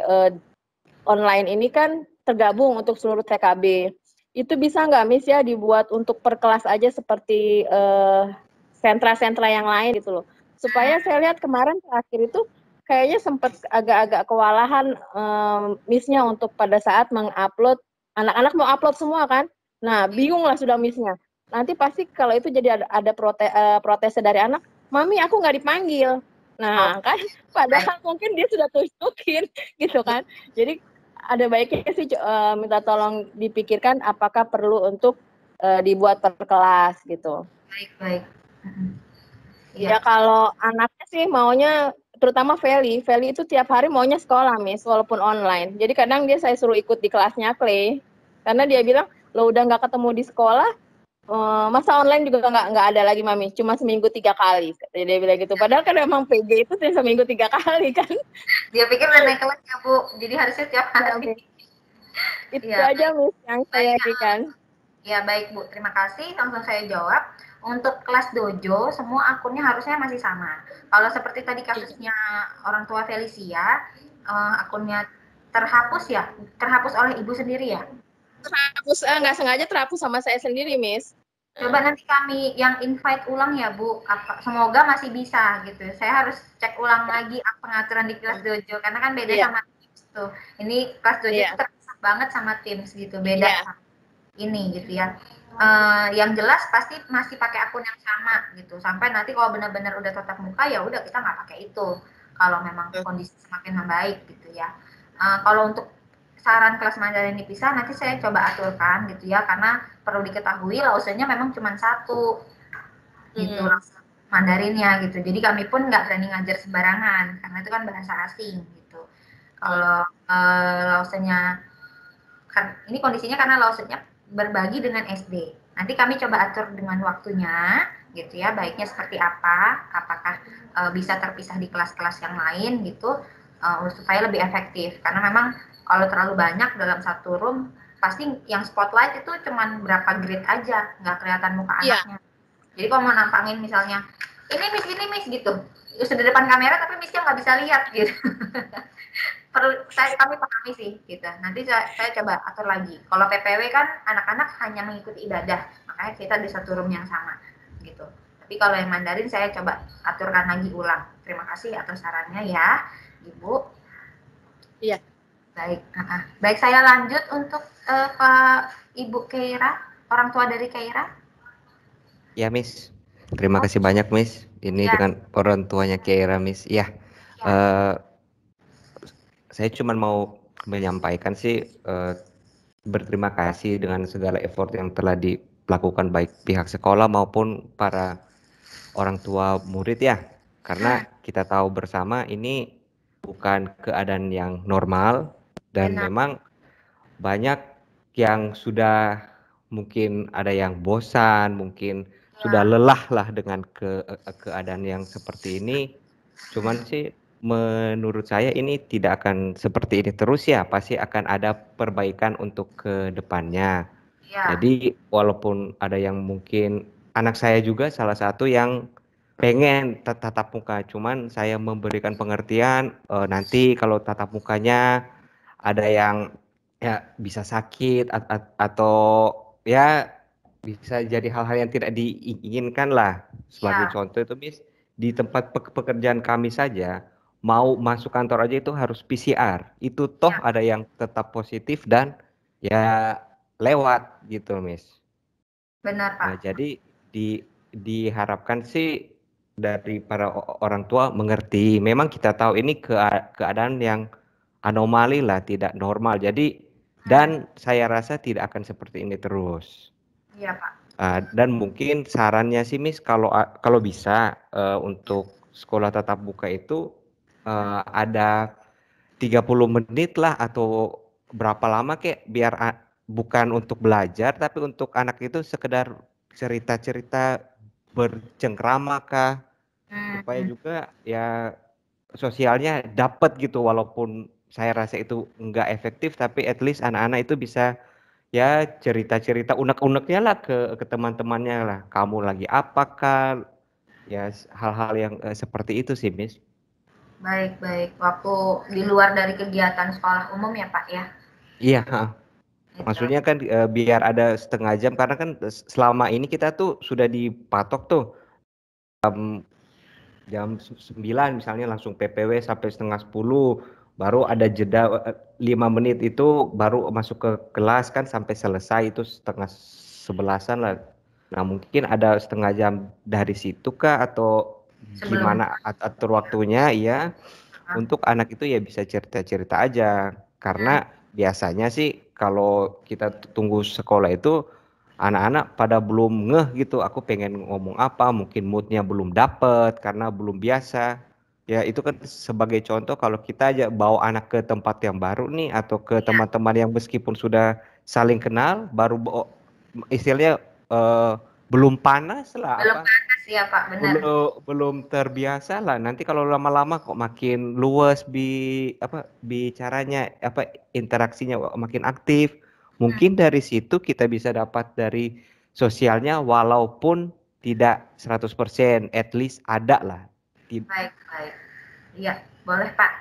online ini kan tergabung untuk seluruh TKB. Itu bisa nggak Miss ya dibuat untuk per kelas aja seperti sentra-sentra yang lain gitu loh. Supaya saya lihat kemarin terakhir itu kayaknya sempat agak-agak kewalahan Miss-nya untuk pada saat mengupload, anak-anak mau upload semua kan. Nah, bingung lah sudah Miss-nya. Nanti pasti kalau itu jadi ada protes dari anak, "Mami, aku nggak dipanggil." Nah, kan padahal mungkin dia sudah tujukin gitu kan. Jadi ada baiknya sih minta tolong dipikirkan apakah perlu untuk dibuat per kelas gitu. Baik. Ya kalau anaknya sih maunya, terutama Feli itu tiap hari maunya sekolah Miss, walaupun online. Jadi kadang saya suruh ikut di kelasnya Clay, karena dia bilang, "Lo udah nggak ketemu di sekolah, masa online juga nggak ada lagi Mami, cuma seminggu 3 kali." Dia bilang gitu. Padahal kan emang PJ itu seminggu 3 kali kan. Dia pikir udah naik kelas ya Bu, jadi harusnya tiap hari. Itu aja Miss yang saya berikan. Ya baik Bu, terima kasih. Langsung saya jawab. Untuk kelas dojo, semua akunnya harusnya masih sama. Kalau seperti tadi kasusnya orang tua Felicia, akunnya terhapus ya? Terhapus oleh ibu sendiri ya? Terhapus, nggak sengaja terhapus sama saya sendiri, Miss. Coba nanti kami yang invite ulang ya Bu, semoga masih bisa gitu. Saya harus cek ulang lagi pengaturan di kelas dojo, karena kan beda sama Teams tuh. Ini kelas dojo itu terpisah banget sama Teams gitu, beda sama ini gitu ya. Yang jelas pasti masih pakai akun yang sama gitu, sampai nanti kalau benar-benar udah tatap muka ya udah kita nggak pakai itu kalau memang kondisi semakin membaik gitu ya. Kalau untuk saran kelas Mandarin dipisah nanti saya coba aturkan gitu ya, karena perlu diketahui lausenya memang cuma satu gitu Mandarinnya gitu, jadi kami pun nggak berani ngajar sembarangan karena itu kan bahasa asing gitu. Kalau lausenya kan ini kondisinya karena lausenya berbagi dengan SD. Nanti kami coba atur dengan waktunya, gitu ya. Baiknya seperti apa? Apakah bisa terpisah di kelas-kelas yang lain, gitu, supaya lebih efektif. Karena memang kalau terlalu banyak dalam satu room, pasti yang spotlight itu cuma berapa grade aja, nggak kelihatan muka anaknya. Jadi kalau mau nampangin misalnya, ini miss gitu, sudah depan kamera tapi missnya nggak bisa lihat gitu. Kami pahami sih gitu. Nanti saya coba atur lagi. Kalau PPW kan anak-anak hanya mengikuti ibadah, makanya kita di satu room yang sama gitu. Tapi kalau yang Mandarin saya coba aturkan lagi ulang. Terima kasih atas sarannya ya, Ibu. Iya. Baik. Baik, saya lanjut untuk Pak Ibu Keira, orang tua dari Keira. Ya, Miss. Terima kasih banyak, Miss. Ini dengan orang tuanya Keira, Miss. Ya. Saya cuma mau menyampaikan sih berterima kasih dengan segala effort yang telah dilakukan baik pihak sekolah maupun para orang tua murid ya. Karena kita tahu bersama ini bukan keadaan yang normal dan memang banyak yang sudah mungkin ada yang bosan, mungkin sudah lelah lah dengan keadaan yang seperti ini. Cuman sih menurut saya ini tidak akan seperti ini terus ya, pasti akan ada perbaikan untuk ke depannya. Jadi walaupun ada yang mungkin anak saya juga salah satu yang pengen tatap muka, cuman saya memberikan pengertian nanti kalau tatap mukanya ada yang ya bisa sakit atau ya bisa jadi hal-hal yang tidak diinginkan lah. Sebagai contoh itu Miss, di tempat pekerjaan kami saja mau masuk kantor aja itu harus PCR. Itu toh ada yang tetap positif dan ya lewat gitu, Miss. Benar, Pak. Nah, jadi diharapkan sih dari para orang tua mengerti. Memang kita tahu ini keadaan yang anomali lah, tidak normal. Jadi dan saya rasa tidak akan seperti ini terus. Iya, Pak. Dan mungkin sarannya sih, Miss, kalau bisa untuk sekolah tatap muka itu ada 30 menit lah atau berapa lama kek biar bukan untuk belajar tapi untuk anak itu sekedar cerita-cerita bercengkrama kah supaya juga ya sosialnya dapat gitu walaupun saya rasa itu enggak efektif tapi at least anak-anak itu bisa ya cerita-cerita unek-uneknya lah ke teman-temannya lah kamu lagi apakah ya hal-hal yang seperti itu sih Miss. Baik. Waktu di luar dari kegiatan sekolah umum ya Pak ya? Iya. Gitu. Maksudnya kan biar ada setengah jam karena kan selama ini kita tuh sudah dipatok tuh jam 9 misalnya langsung PPW sampai setengah 10 baru ada jeda 5 menit itu baru masuk ke kelas kan sampai selesai itu setengah 11-an lah. Nah mungkin ada setengah jam dari situ kah atau gimana atur waktunya ya untuk anak itu ya bisa cerita-cerita aja karena biasanya sih kalau kita tunggu sekolah itu anak-anak pada belum ngeh gitu aku pengen ngomong apa mungkin moodnya belum dapet karena belum biasa ya itu kan sebagai contoh kalau kita aja bawa anak ke tempat yang baru nih atau ke teman-teman yang meskipun sudah saling kenal baru istilahnya belum panas lah belum panas ya Pak, benar. belum terbiasa lah nanti kalau lama-lama kok makin luas bicaranya interaksinya makin aktif mungkin dari situ kita bisa dapat dari sosialnya walaupun tidak 100% at least ada lah. Baik. Iya, boleh Pak.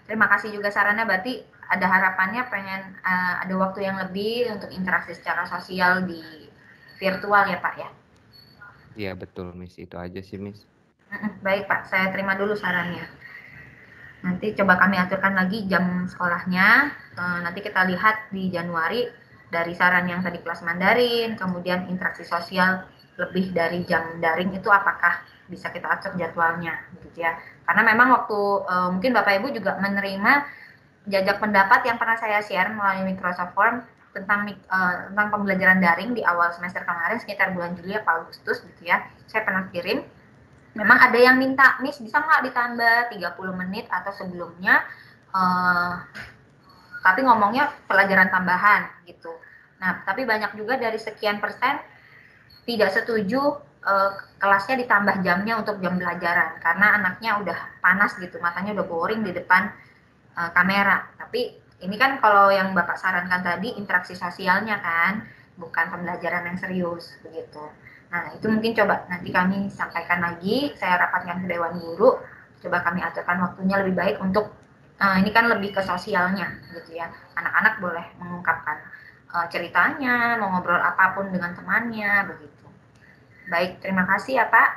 Terima kasih juga sarannya, berarti ada harapannya pengen ada waktu yang lebih untuk interaksi secara sosial di virtual ya Pak ya? Iya betul Miss, itu aja sih Miss. Baik Pak, saya terima dulu sarannya. Nanti coba kami aturkan lagi jam sekolahnya, nanti kita lihat di Januari dari saran yang tadi kelas Mandarin, kemudian interaksi sosial lebih dari jam daring itu apakah bisa kita atur jadwalnya gitu ya. Karena memang waktu mungkin Bapak Ibu juga menerima jajak pendapat yang pernah saya share melalui Microsoft Form tentang pembelajaran daring di awal semester kemarin sekitar bulan Juli atau Agustus gitu ya. Saya pernah kirim. Memang ada yang minta, Miss bisa nggak ditambah 30 menit atau sebelumnya, tapi ngomongnya pelajaran tambahan gitu. Nah, tapi banyak juga dari sekian persen tidak setuju kelasnya ditambah jamnya untuk jam pelajaran karena anaknya udah panas gitu, matanya udah boring di depan kamera. Tapi ini kan kalau yang Bapak sarankan tadi interaksi sosialnya kan, bukan pembelajaran yang serius begitu. Nah, itu mungkin coba nanti kami sampaikan lagi, saya rapatkan ke Dewan Guru, coba kami aturkan waktunya lebih baik untuk, ini kan lebih ke sosialnya gitu ya, anak-anak boleh mengungkapkan ceritanya, mau ngobrol apapun dengan temannya, begitu. Baik, terima kasih ya Pak.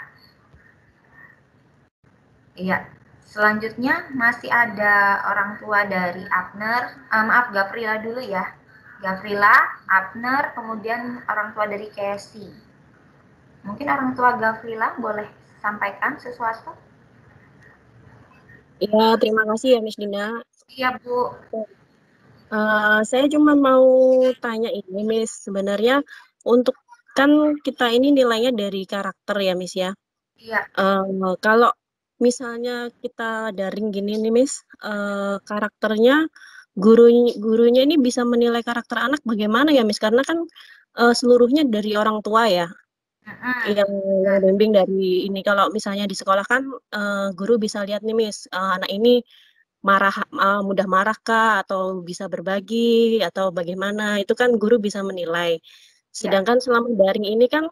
Iya, selanjutnya masih ada orang tua dari Abner, Gafrila dulu ya. Gafrila, Abner, kemudian orang tua dari Casey. Mungkin orang tua Gafrila boleh sampaikan sesuatu? Ya, terima kasih ya Miss Dina. Iya Bu. Saya cuma mau tanya ini Miss, sebenarnya untuk kan kita ini nilainya dari karakter ya Miss ya. Iya. Kalau misalnya kita daring gini nih Miss, karakternya gurunya ini bisa menilai karakter anak bagaimana ya Miss? Karena kan seluruhnya dari orang tua ya. Yang membimbing dari ini. Kalau misalnya di sekolah kan guru bisa lihat nih Miss, anak ini mudah marah kah atau bisa berbagi atau bagaimana, itu kan guru bisa menilai. Sedangkan selama daring ini kan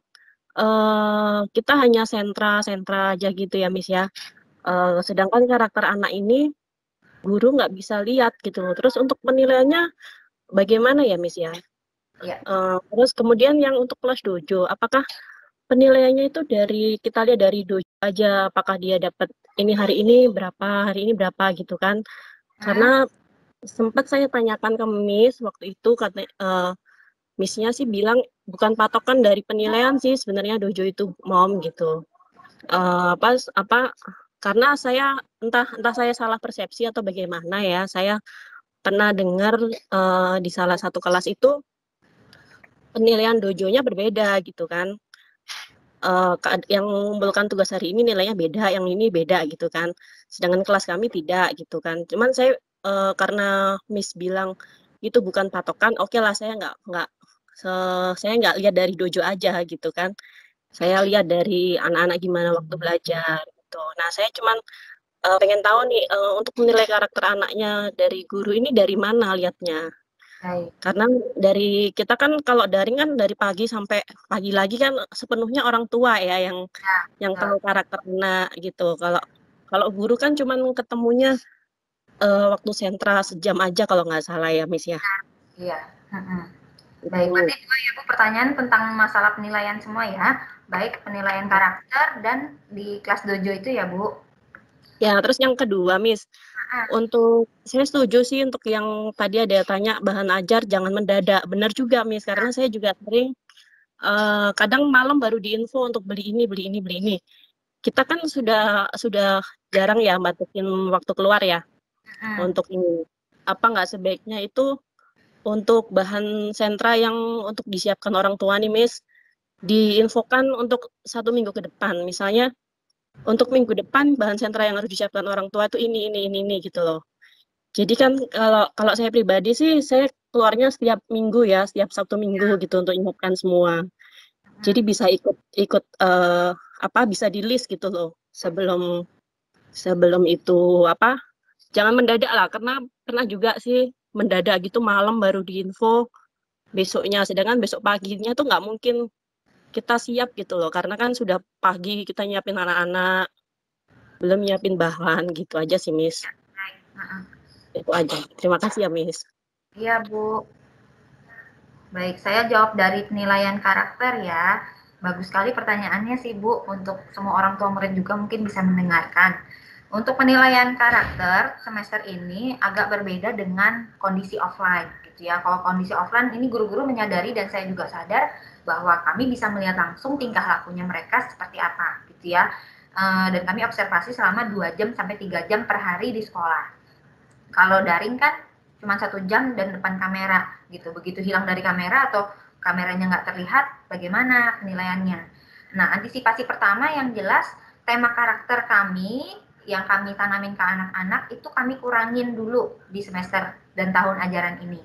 kita hanya sentra aja gitu ya Miss ya. Sedangkan karakter anak ini guru nggak bisa lihat gitu. Terus untuk penilaiannya bagaimana ya Miss ya? Terus kemudian yang untuk kelas dojo, apakah penilaiannya itu kita lihat dari dojo aja, apakah dia dapat ini hari ini berapa gitu kan. Karena sempat saya tanyakan ke Miss waktu itu, Miss-nya sih bilang bukan patokan dari penilaian sih sebenarnya dojo itu Mom gitu. Karena saya entah saya salah persepsi atau bagaimana ya, saya pernah dengar di salah satu kelas itu penilaian dojonya berbeda gitu kan. Yang mengumpulkan tugas hari ini nilainya beda, yang ini beda gitu kan. Sedangkan kelas kami tidak gitu kan. Cuman saya karena Miss bilang itu bukan patokan, oke lah saya nggak lihat dari dojo aja gitu kan. Saya lihat dari anak-anak gimana waktu belajar gitu. Nah, saya cuman pengen tahu nih untuk menilai karakter anaknya dari guru ini dari mana lihatnya? Baik. Karena dari kita kan kalau daring kan dari pagi sampai pagi lagi kan sepenuhnya orang tua ya yang tahu karakter anak gitu. Kalau guru kan cuman ketemunya waktu sentra sejam aja kalau nggak salah ya, Miss ya. Iya. Baik, berarti dua ya Bu pertanyaan tentang masalah penilaian semua ya. Baik penilaian karakter dan di kelas dojo itu ya Bu. Ya, terus yang kedua, Miss, untuk saya setuju sih untuk yang tadi ada tanya bahan ajar jangan mendadak. Benar juga, Miss, karena saya juga sering kadang malam baru diinfo untuk beli ini, beli ini, beli ini. Kita kan sudah jarang ya batasin waktu keluar ya untuk ini. Apa nggak sebaiknya itu untuk bahan sentra yang untuk disiapkan orang tua nih, Miss, diinfokan untuk 1 minggu ke depan. Misalnya untuk minggu depan bahan sentra yang harus disiapkan orang tua itu ini gitu loh. Jadi kan kalau saya pribadi sih saya keluarnya setiap minggu ya, setiap Sabtu Minggu gitu untuk ingatkan semua. Jadi bisa ikut bisa di-list gitu loh sebelum itu jangan mendadak lah karena pernah juga sih mendadak gitu malam baru diinfo besoknya, sedangkan besok paginya tuh nggak mungkin kita siap gitu loh karena kan sudah pagi kita nyiapin anak-anak belum nyiapin bahan gitu aja sih, Miss. Itu aja. Terima kasih ya, Miss. Iya, Bu. Baik, saya jawab dari penilaian karakter ya. Bagus sekali pertanyaannya sih, Bu. Untuk semua orang tua murid juga mungkin bisa mendengarkan. Untuk penilaian karakter semester ini agak berbeda dengan kondisi offline gitu ya. Kalau kondisi offline ini guru-guru menyadari dan saya juga sadar bahwa kami bisa melihat langsung tingkah lakunya mereka seperti apa gitu ya. Dan kami observasi selama 2 jam sampai 3 jam per hari di sekolah. Kalau daring kan cuma 1 jam dan depan kamera gitu. Begitu hilang dari kamera atau kameranya nggak terlihat, bagaimana penilaiannya? Nah, antisipasi pertama yang jelas tema karakter kami yang kami tanamin ke anak-anak itu kami kurangin dulu di semester dan tahun ajaran ini.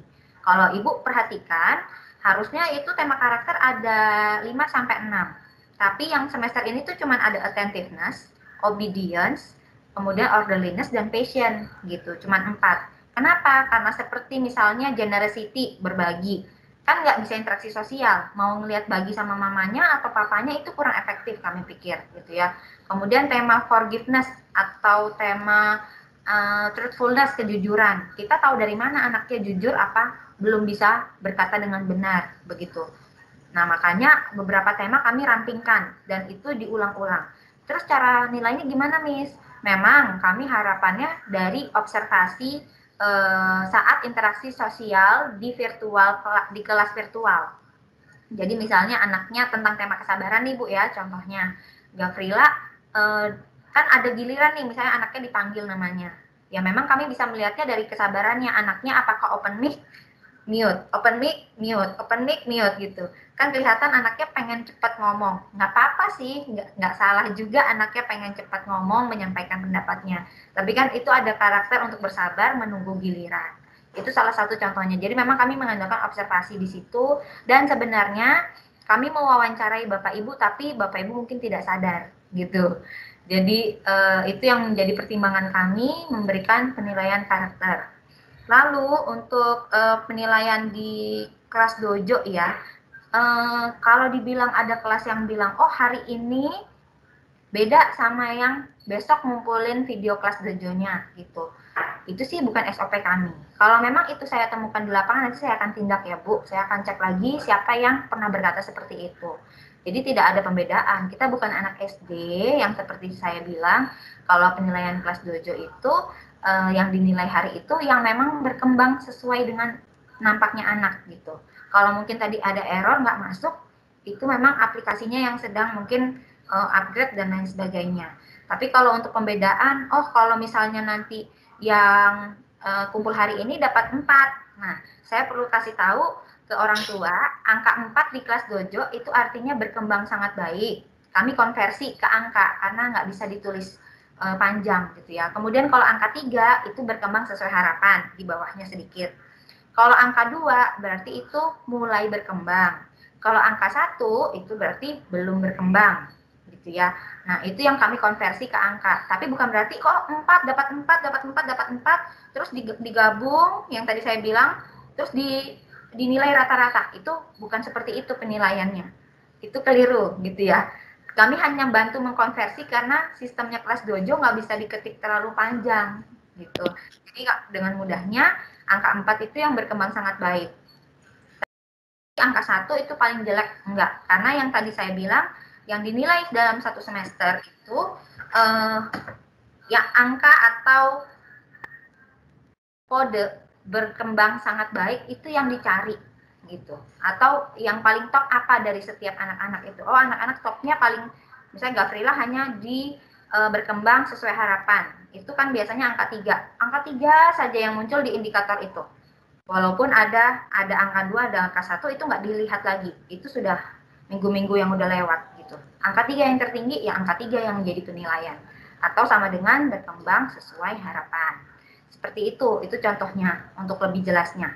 Kalau Ibu perhatikan, harusnya itu tema karakter ada 5-6. Tapi yang semester ini tuh cuma ada attentiveness, obedience, kemudian orderliness dan passion gitu, cuma 4. Kenapa? Karena seperti misalnya generosity, berbagi, kan nggak bisa interaksi sosial, mau ngelihat bagi sama mamanya atau papanya itu kurang efektif kami pikir gitu ya. Kemudian tema forgiveness atau tema truthfulness, kejujuran, kita tahu dari mana anaknya jujur apa belum bisa berkata dengan benar begitu. Nah, makanya beberapa tema kami rampingkan dan itu diulang-ulang. Terus cara nilainya gimana, Miss? Memang kami harapannya dari observasi saat interaksi sosial di kelas virtual. Jadi misalnya anaknya tentang tema kesabaran nih Bu ya, contohnya Gafrila kan ada giliran nih, misalnya anaknya dipanggil namanya. Ya memang kami bisa melihatnya dari kesabarannya, anaknya apakah open mic, mute, open mic, mute, open mic, mute gitu. Kan kelihatan anaknya pengen cepat ngomong. Nggak apa-apa sih, nggak salah juga anaknya pengen cepat ngomong, menyampaikan pendapatnya. Tapi kan itu ada karakter untuk bersabar menunggu giliran. Itu salah satu contohnya. Jadi memang kami mengandalkan observasi di situ dan sebenarnya kami mewawancarai Bapak Ibu tapi Bapak Ibu mungkin tidak sadar gitu. Jadi itu yang menjadi pertimbangan kami memberikan penilaian karakter. Lalu untuk penilaian di kelas dojo ya, kalau dibilang ada kelas yang bilang, oh hari ini beda sama yang besok ngumpulin video kelas dojonya gitu. Itu sih bukan SOP kami. Kalau memang itu saya temukan di lapangan, nanti saya akan tindak ya Bu. Saya akan cek lagi siapa yang pernah berkata seperti itu. Jadi tidak ada pembedaan. Kita bukan anak SD yang seperti saya bilang, kalau penilaian kelas dojo itu yang dinilai hari itu yang memang berkembang sesuai dengan nampaknya anak gitu. Kalau mungkin tadi ada error nggak masuk, itu memang aplikasinya yang sedang mungkin upgrade dan lain sebagainya. Tapi kalau untuk pembedaan, oh kalau misalnya nanti yang kumpul hari ini dapat 4. Nah, saya perlu kasih tahu ke orang tua, angka 4 di kelas dojo itu artinya berkembang sangat baik. Kami konversi ke angka karena nggak bisa ditulis panjang gitu ya. Kemudian kalau angka 3 itu berkembang sesuai harapan, di bawahnya sedikit. Kalau angka 2 berarti itu mulai berkembang. Kalau angka 1 itu berarti belum berkembang gitu ya. Nah, itu yang kami konversi ke angka. Tapi bukan berarti kok 4 dapat 4 dapat 4 dapat 4 terus digabung yang tadi saya bilang terus dinilai rata-rata. Itu bukan seperti itu penilaiannya. Itu keliru gitu ya. Kami hanya bantu mengkonversi karena sistemnya kelas dojo nggak bisa diketik terlalu panjang gitu. Jadi dengan mudahnya angka 4 itu yang berkembang sangat baik. Angka 1 itu paling jelek enggak. Karena yang tadi saya bilang yang dinilai dalam satu semester itu ya angka atau kode berkembang sangat baik itu yang dicari gitu. Atau yang paling top apa dari setiap anak-anak itu. Oh, anak-anak topnya paling misalnya Gafrila hanya di berkembang sesuai harapan. Itu kan biasanya angka 3. Angka 3 saja yang muncul di indikator itu. Walaupun ada angka 2, ada angka 1 itu nggak dilihat lagi. Itu sudah minggu-minggu yang udah lewat gitu. Angka 3 yang tertinggi ya angka 3 yang menjadi penilaian. Atau sama dengan berkembang sesuai harapan. Seperti itu contohnya untuk lebih jelasnya.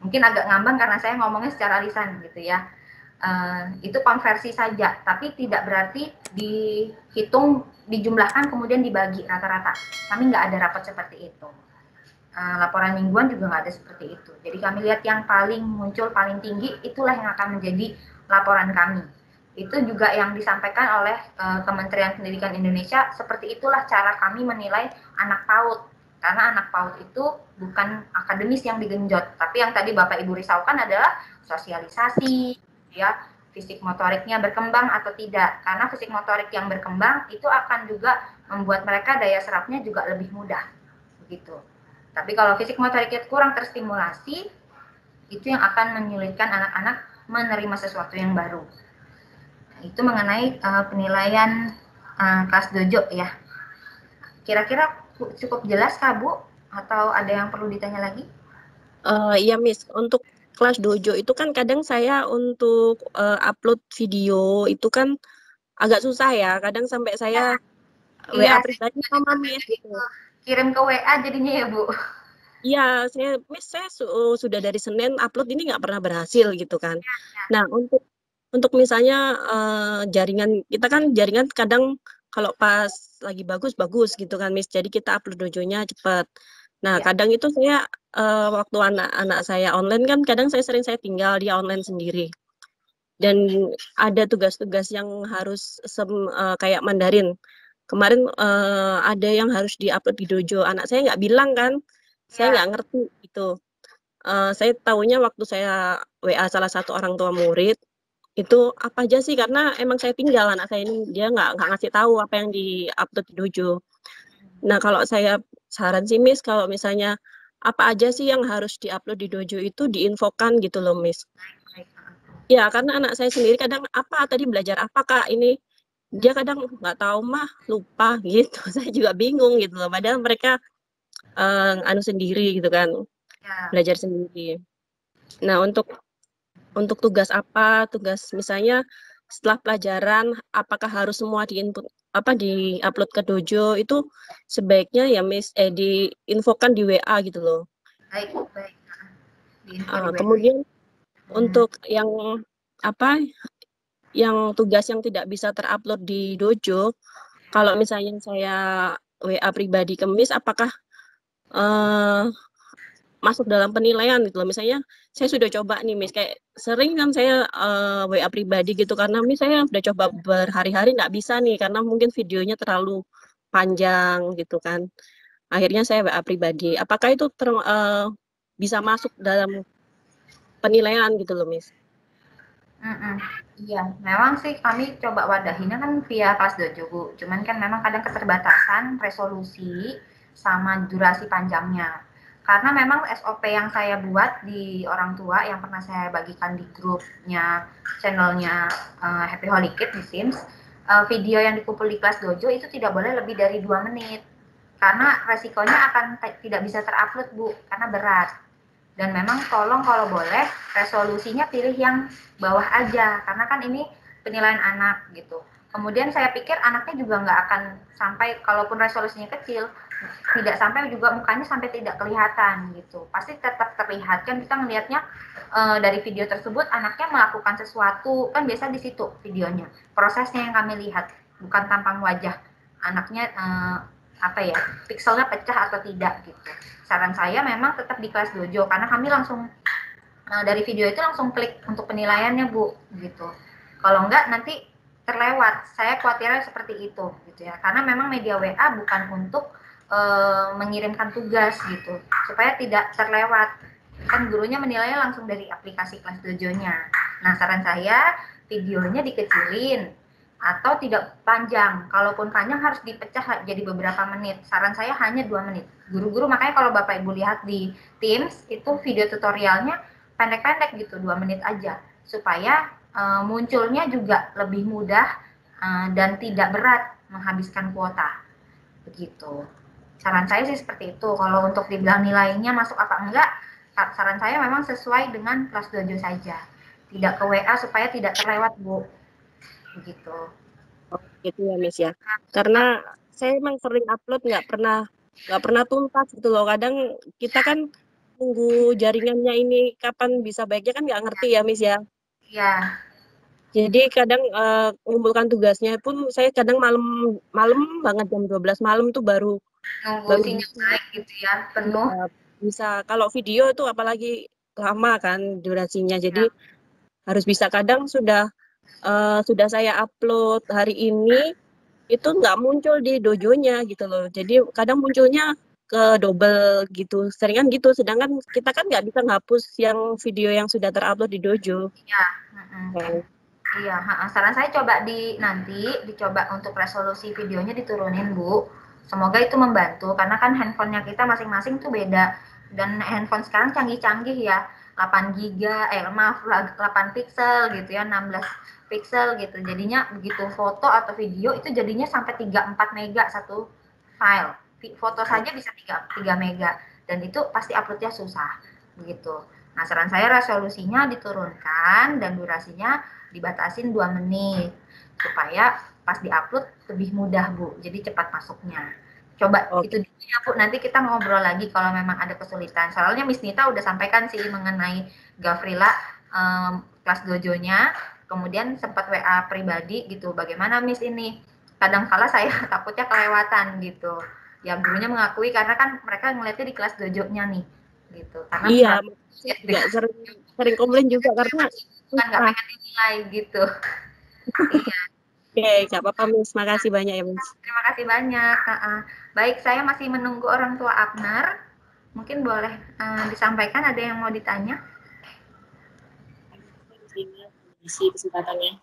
Mungkin agak ngambang karena saya ngomongnya secara lisan gitu ya. Itu konversi saja, tapi tidak berarti dihitung, dijumlahkan kemudian dibagi rata-rata. Kami nggak ada rapat seperti itu. Laporan mingguan juga nggak ada seperti itu. Jadi kami lihat yang paling muncul paling tinggi itulah yang akan menjadi laporan kami. Itu juga yang disampaikan oleh Kementerian Pendidikan Indonesia. Seperti itulah cara kami menilai anak PAUD. Karena anak PAUD itu bukan akademis yang digenjot, tapi yang tadi Bapak Ibu risaukan adalah sosialisasi, ya, fisik motoriknya berkembang atau tidak. Karena fisik motorik yang berkembang itu akan juga membuat mereka daya serapnya juga lebih mudah, begitu. Tapi kalau fisik motoriknya kurang terstimulasi, itu yang akan menyulitkan anak-anak menerima sesuatu yang baru. Itu mengenai penilaian kelas dojo ya. Kira-kira cukup jelas Kak Bu? Atau ada yang perlu ditanya lagi? Iya Miss, untuk kelas dojo itu kan kadang saya untuk upload video itu kan agak susah ya. Kadang sampai saya WA pribadi sama Miss gitu. Kirim ke WA jadinya ya Bu? Iya, saya sudah dari Senin upload ini nggak pernah berhasil gitu kan. Nah, untuk misalnya jaringan kita kan jaringan kadang kalau pas lagi bagus gitu kan Miss. Jadi kita upload dojonya cepat. Nah, kadang itu saya waktu anak-anak saya online kan kadang saya tinggal dia online sendiri. Dan ada tugas-tugas yang harus kayak Mandarin. Kemarin ada yang harus diupload di dojo. Anak saya nggak bilang kan, saya nggak ngerti gitu. Saya tahunya waktu saya WA salah satu orang tua murid, itu apa aja sih, karena emang saya tinggal anak saya ini, dia nggak ngasih tahu apa yang di-upload di dojo. Nah, kalau saya saran sih Miss, kalau misalnya apa aja sih yang harus di-upload di dojo itu diinfokan gitu loh Miss. Ya, karena anak saya sendiri kadang apa tadi belajar apa Kak ini, dia kadang nggak tahu mah lupa gitu. Saya juga bingung gitu loh. Padahal mereka sendiri gitu kan, belajar sendiri. Nah, untuk tugas apa, tugas misalnya setelah pelajaran apakah harus semua di-upload ke dojo, itu sebaiknya ya Miss diinfokan di WA gitu loh. Baik. Kemudian untuk yang tugas yang tidak bisa terupload di dojo, kalau misalnya saya WA pribadi ke Miss, apakah masuk dalam penilaian gitu loh. Misalnya saya sudah coba nih Miss, kayak sering kan saya WA pribadi gitu, karena Miss saya udah coba berhari-hari nggak bisa nih, karena mungkin videonya terlalu panjang gitu kan. Akhirnya saya WA pribadi. Apakah itu bisa masuk dalam penilaian gitu loh Miss? Iya, memang sih kami coba wadahinnya kan via kelas dojo Bu. Cuman kan memang kadang keterbatasan resolusi sama durasi panjangnya. Karena memang SOP yang saya buat di orang tua yang pernah saya bagikan di grupnya channelnya Happy Holy Kids di Sims, video yang dikumpul di kelas dojo itu tidak boleh lebih dari 2 menit. Karena resikonya akan tidak bisa terupload Bu, karena berat. Dan memang tolong kalau boleh resolusinya pilih yang bawah aja, karena kan ini penilaian anak gitu. Kemudian saya pikir anaknya juga nggak akan sampai, kalaupun resolusinya kecil, tidak sampai juga mukanya sampai tidak kelihatan gitu. Pasti tetap terlihat kan, kita melihatnya dari video tersebut anaknya melakukan sesuatu, kan biasa di situ videonya. Prosesnya yang kami lihat, bukan tampang wajah anaknya pikselnya pecah atau tidak gitu. Saran saya memang tetap di kelas dojo karena kami langsung dari video itu langsung klik untuk penilaiannya Bu gitu. Kalau enggak nanti terlewat. Saya khawatirnya seperti itu gitu ya. Karena memang media WA bukan untuk mengirimkan tugas gitu, supaya tidak terlewat. Kan gurunya menilainya langsung dari aplikasi kelas dojonya. Nah, saran saya videonya dikecilin atau tidak panjang. Kalaupun panjang harus dipecah jadi beberapa menit. Saran saya hanya 2 menit. Guru-guru makanya kalau Bapak Ibu lihat di Teams itu video tutorialnya pendek-pendek gitu, 2 menit aja, supaya munculnya juga lebih mudah dan tidak berat menghabiskan kuota. Begitu. Saran saya sih seperti itu. Kalau untuk dibilang nilainya masuk apa enggak, saran saya memang sesuai dengan kelas dojo saja. Tidak ke WA supaya tidak terlewat, Bu. Begitu. Gitu ya, Miss ya. Karena saya emang sering upload nggak pernah tuntas gitu loh. Kadang kita kan tunggu jaringannya ini kapan bisa baiknya kan nggak ngerti ya, Miss ya. Iya. Jadi kadang mengumpulkan tugasnya pun saya kadang malam banget jam 12 malam tuh baru sinyal naik gitu ya, penuh. Bisa kalau video itu apalagi lama kan durasinya. Jadi harus bisa, kadang sudah saya upload hari ini itu nggak muncul di dojonya gitu loh. Jadi kadang munculnya ke double gitu, seringan gitu. Sedangkan kita kan nggak bisa ngapus yang video yang sudah terupload di dojo. Iya. Iya, saran saya dicoba untuk resolusi videonya diturunin, Bu. Semoga itu membantu karena kan handphonenya kita masing-masing tuh beda, dan handphone sekarang canggih-canggih ya, 8 pixel gitu ya, 16 pixel gitu. Jadinya begitu foto atau video itu jadinya sampai 3-4 mega satu file. Foto saja bisa 3 mega dan itu pasti uploadnya susah begitu. Nah, saran saya resolusinya diturunkan dan durasinya dibatasin 2 menit supaya pas diupload lebih mudah, Bu. Jadi cepat masuknya. Coba itu dulu ya, Bu. Nanti kita ngobrol lagi kalau memang ada kesulitan. Soalnya Miss Nita udah sampaikan sih mengenai Gavrila kelas dojonya, kemudian sempat WA pribadi gitu. Bagaimana Miss ini? Kadang-kala saya takutnya kelewatan gitu. Ya gurunya mengakui karena kan mereka ngeliatnya di kelas dojonya nih gitu. Karena iya, juga sering komplain juga karena kan nggak pengen dinilai gitu. Iya. Oke, nggak apa-apa Miss, makasih banyak ya Miss. Terima kasih banyak. Baik, saya masih menunggu orang tua Abner. Mungkin boleh disampaikan, ada yang mau ditanya? Isi kesempatannya.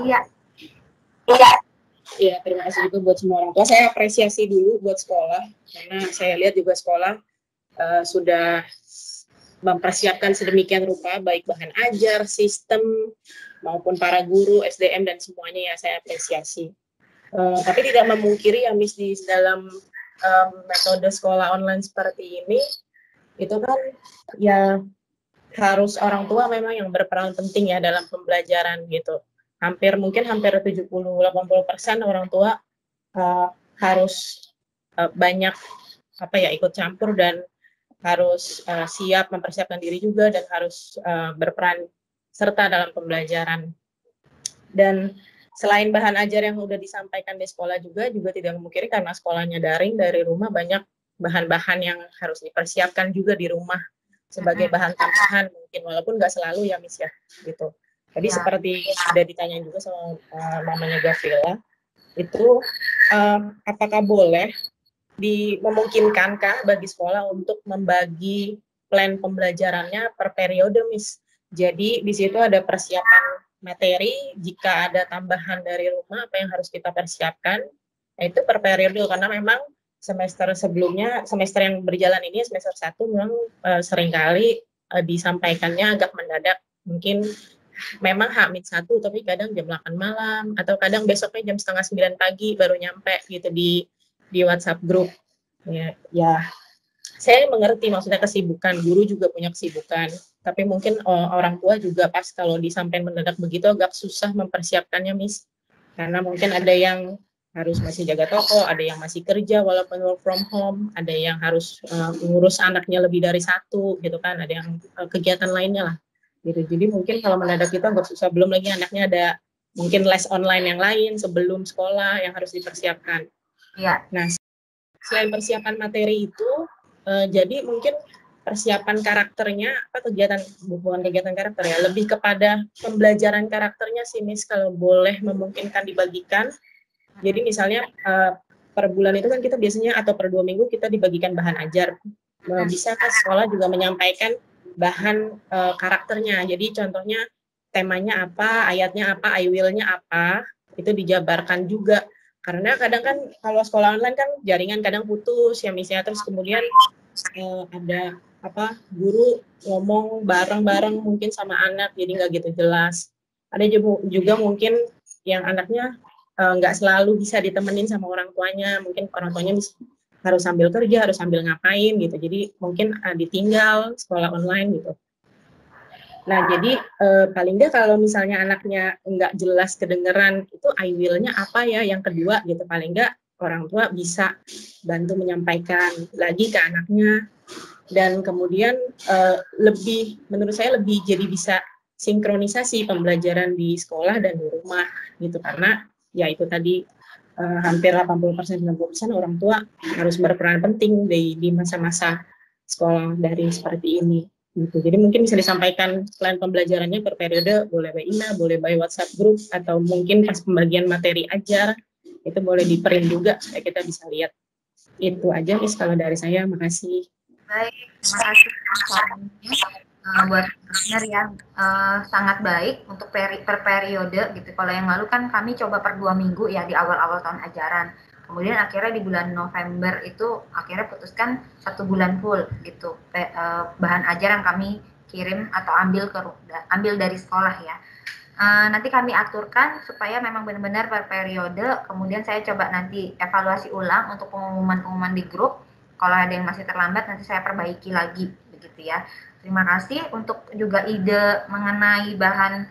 Iya. Iya, terima kasih juga buat semua orang tua. Saya apresiasi dulu buat sekolah karena saya lihat juga sekolah sudah mempersiapkan sedemikian rupa baik bahan ajar, sistem maupun para guru, SDM dan semuanya ya saya apresiasi. Tapi tidak memungkiri ya Miss di dalam metode sekolah online seperti ini itu kan ya harus orang tua memang yang berperan penting ya dalam pembelajaran gitu. Hampir 70-80% orang tua harus banyak ikut campur dan harus siap mempersiapkan diri juga dan harus berperan serta dalam pembelajaran. Dan selain bahan ajar yang sudah disampaikan di sekolah juga tidak memungkiri karena sekolahnya daring dari rumah banyak bahan-bahan yang harus dipersiapkan juga di rumah sebagai bahan tambahan mungkin walaupun nggak selalu ya Miss ya gitu. Jadi seperti sudah ditanyain juga sama mamanya Gavrila itu apakah boleh memungkinkankah bagi sekolah untuk membagi plan pembelajarannya per periode, Miss? Jadi di situ ada persiapan materi, jika ada tambahan dari rumah apa yang harus kita persiapkan, itu per periode karena memang semester sebelumnya, semester yang berjalan ini semester 1 memang seringkali disampaikannya agak mendadak, mungkin memang H-1 tapi kadang jam 8 malam atau kadang besoknya jam 8:30 pagi baru nyampe gitu di WhatsApp grup. Ya, saya mengerti maksudnya kesibukan, guru juga punya kesibukan. Tapi mungkin orang tua juga pas kalau disampaikan mendadak begitu agak susah mempersiapkannya, Miss. Karena mungkin ada yang harus masih jaga toko, ada yang masih kerja walaupun work from home, ada yang harus mengurus anaknya lebih dari satu gitu kan, ada yang kegiatan lainnya lah gitu. Jadi mungkin kalau mendadak kita nggak susah, belum lagi anaknya ada mungkin les online yang lain sebelum sekolah yang harus dipersiapkan. Iya. Nah, selain persiapan materi itu, jadi mungkin persiapan karakternya, apa kegiatan, bukan kegiatan karakter ya, lebih kepada pembelajaran karakternya sih Miss, kalau boleh memungkinkan dibagikan. Jadi misalnya per bulan itu kan kita biasanya atau per 2 minggu kita dibagikan bahan ajar. Bisakah sekolah juga menyampaikan bahan karakternya? Jadi contohnya temanya apa, ayatnya apa, I will-nya apa, itu dijabarkan juga. Karena kadang kan kalau sekolah online kan jaringan kadang putus ya misalnya, terus kemudian ada apa guru ngomong bareng-bareng mungkin sama anak jadi nggak gitu jelas. Ada juga mungkin yang anaknya nggak selalu bisa ditemenin sama orang tuanya, mungkin orang tuanya harus sambil kerja, harus sambil ngapain gitu, jadi mungkin ditinggal sekolah online gitu. Nah jadi paling nggak kalau misalnya anaknya nggak jelas kedengeran itu I will-nya apa ya yang kedua gitu, paling nggak orang tua bisa bantu menyampaikan lagi ke anaknya. Dan kemudian lebih, menurut saya lebih jadi bisa sinkronisasi pembelajaran di sekolah dan di rumah gitu, karena ya itu tadi hampir 80% 90% orang tua harus berperan penting di masa-masa sekolah daring seperti ini gitu. Jadi mungkin bisa disampaikan plan pembelajarannya per periode, boleh by email, boleh by WhatsApp group, atau mungkin pas pembagian materi ajar itu boleh di print juga supaya kita bisa lihat. Itu aja Miss kalau dari saya, makasih. Baik, terima kasih buat partner yang sangat baik untuk per periode gitu. Kalau yang lalu kan kami coba per 2 minggu ya di awal-awal tahun ajaran. Kemudian akhirnya di bulan November itu akhirnya putuskan 1 bulan full gitu. Bahan ajar yang kami kirim atau ambil dari sekolah ya. Nanti kami aturkan supaya memang benar-benar per periode. Kemudian saya coba nanti evaluasi ulang untuk pengumuman-pengumuman di grup. Kalau ada yang masih terlambat nanti saya perbaiki lagi begitu ya. Terima kasih untuk juga ide mengenai bahan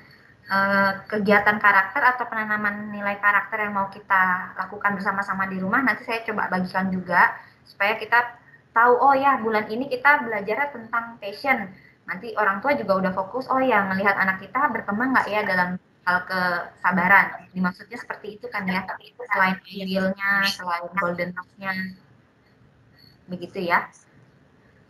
kegiatan karakter atau penanaman nilai karakter yang mau kita lakukan bersama-sama di rumah. Nanti saya coba bagikan juga supaya kita tahu, oh ya bulan ini kita belajar tentang passion. Nanti orang tua juga udah fokus, oh ya melihat anak kita berkembang nggak ya dalam hal kesabaran. Dimaksudnya seperti itu kan ya, selain will-nya, selain golden touch-nya. Begitu ya.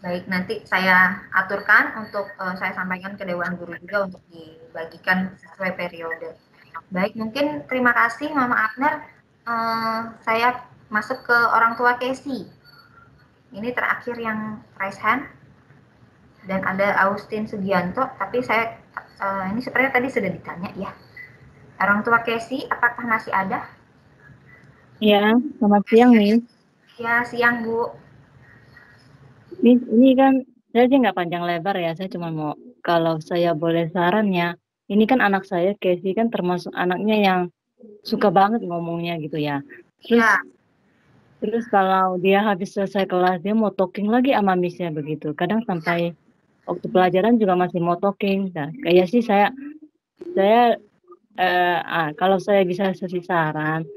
Baik, nanti saya aturkan untuk saya sampaikan ke Dewan Guru juga untuk dibagikan sesuai periode. Baik, mungkin terima kasih Mama Abner. Saya masuk ke orang tua Casey. Ini terakhir yang raise hand. Dan ada Austin Sugianto, tapi saya ini sepertinya tadi sudah ditanya ya. Orang tua Casey, apakah masih ada? Ya, selamat siang nih. Ya, siang Bu. Ini kan saya sih nggak panjang lebar ya, saya cuma mau kalau saya boleh saran ya, ini kan anak saya Casey kan termasuk anaknya yang suka banget ngomongnya gitu ya. Terus kalau dia habis selesai kelas dia mau talking lagi sama miss-nya begitu. Kadang sampai waktu pelajaran juga masih mau talking. Nah, kayak sih saya kalau saya bisa kasih saran,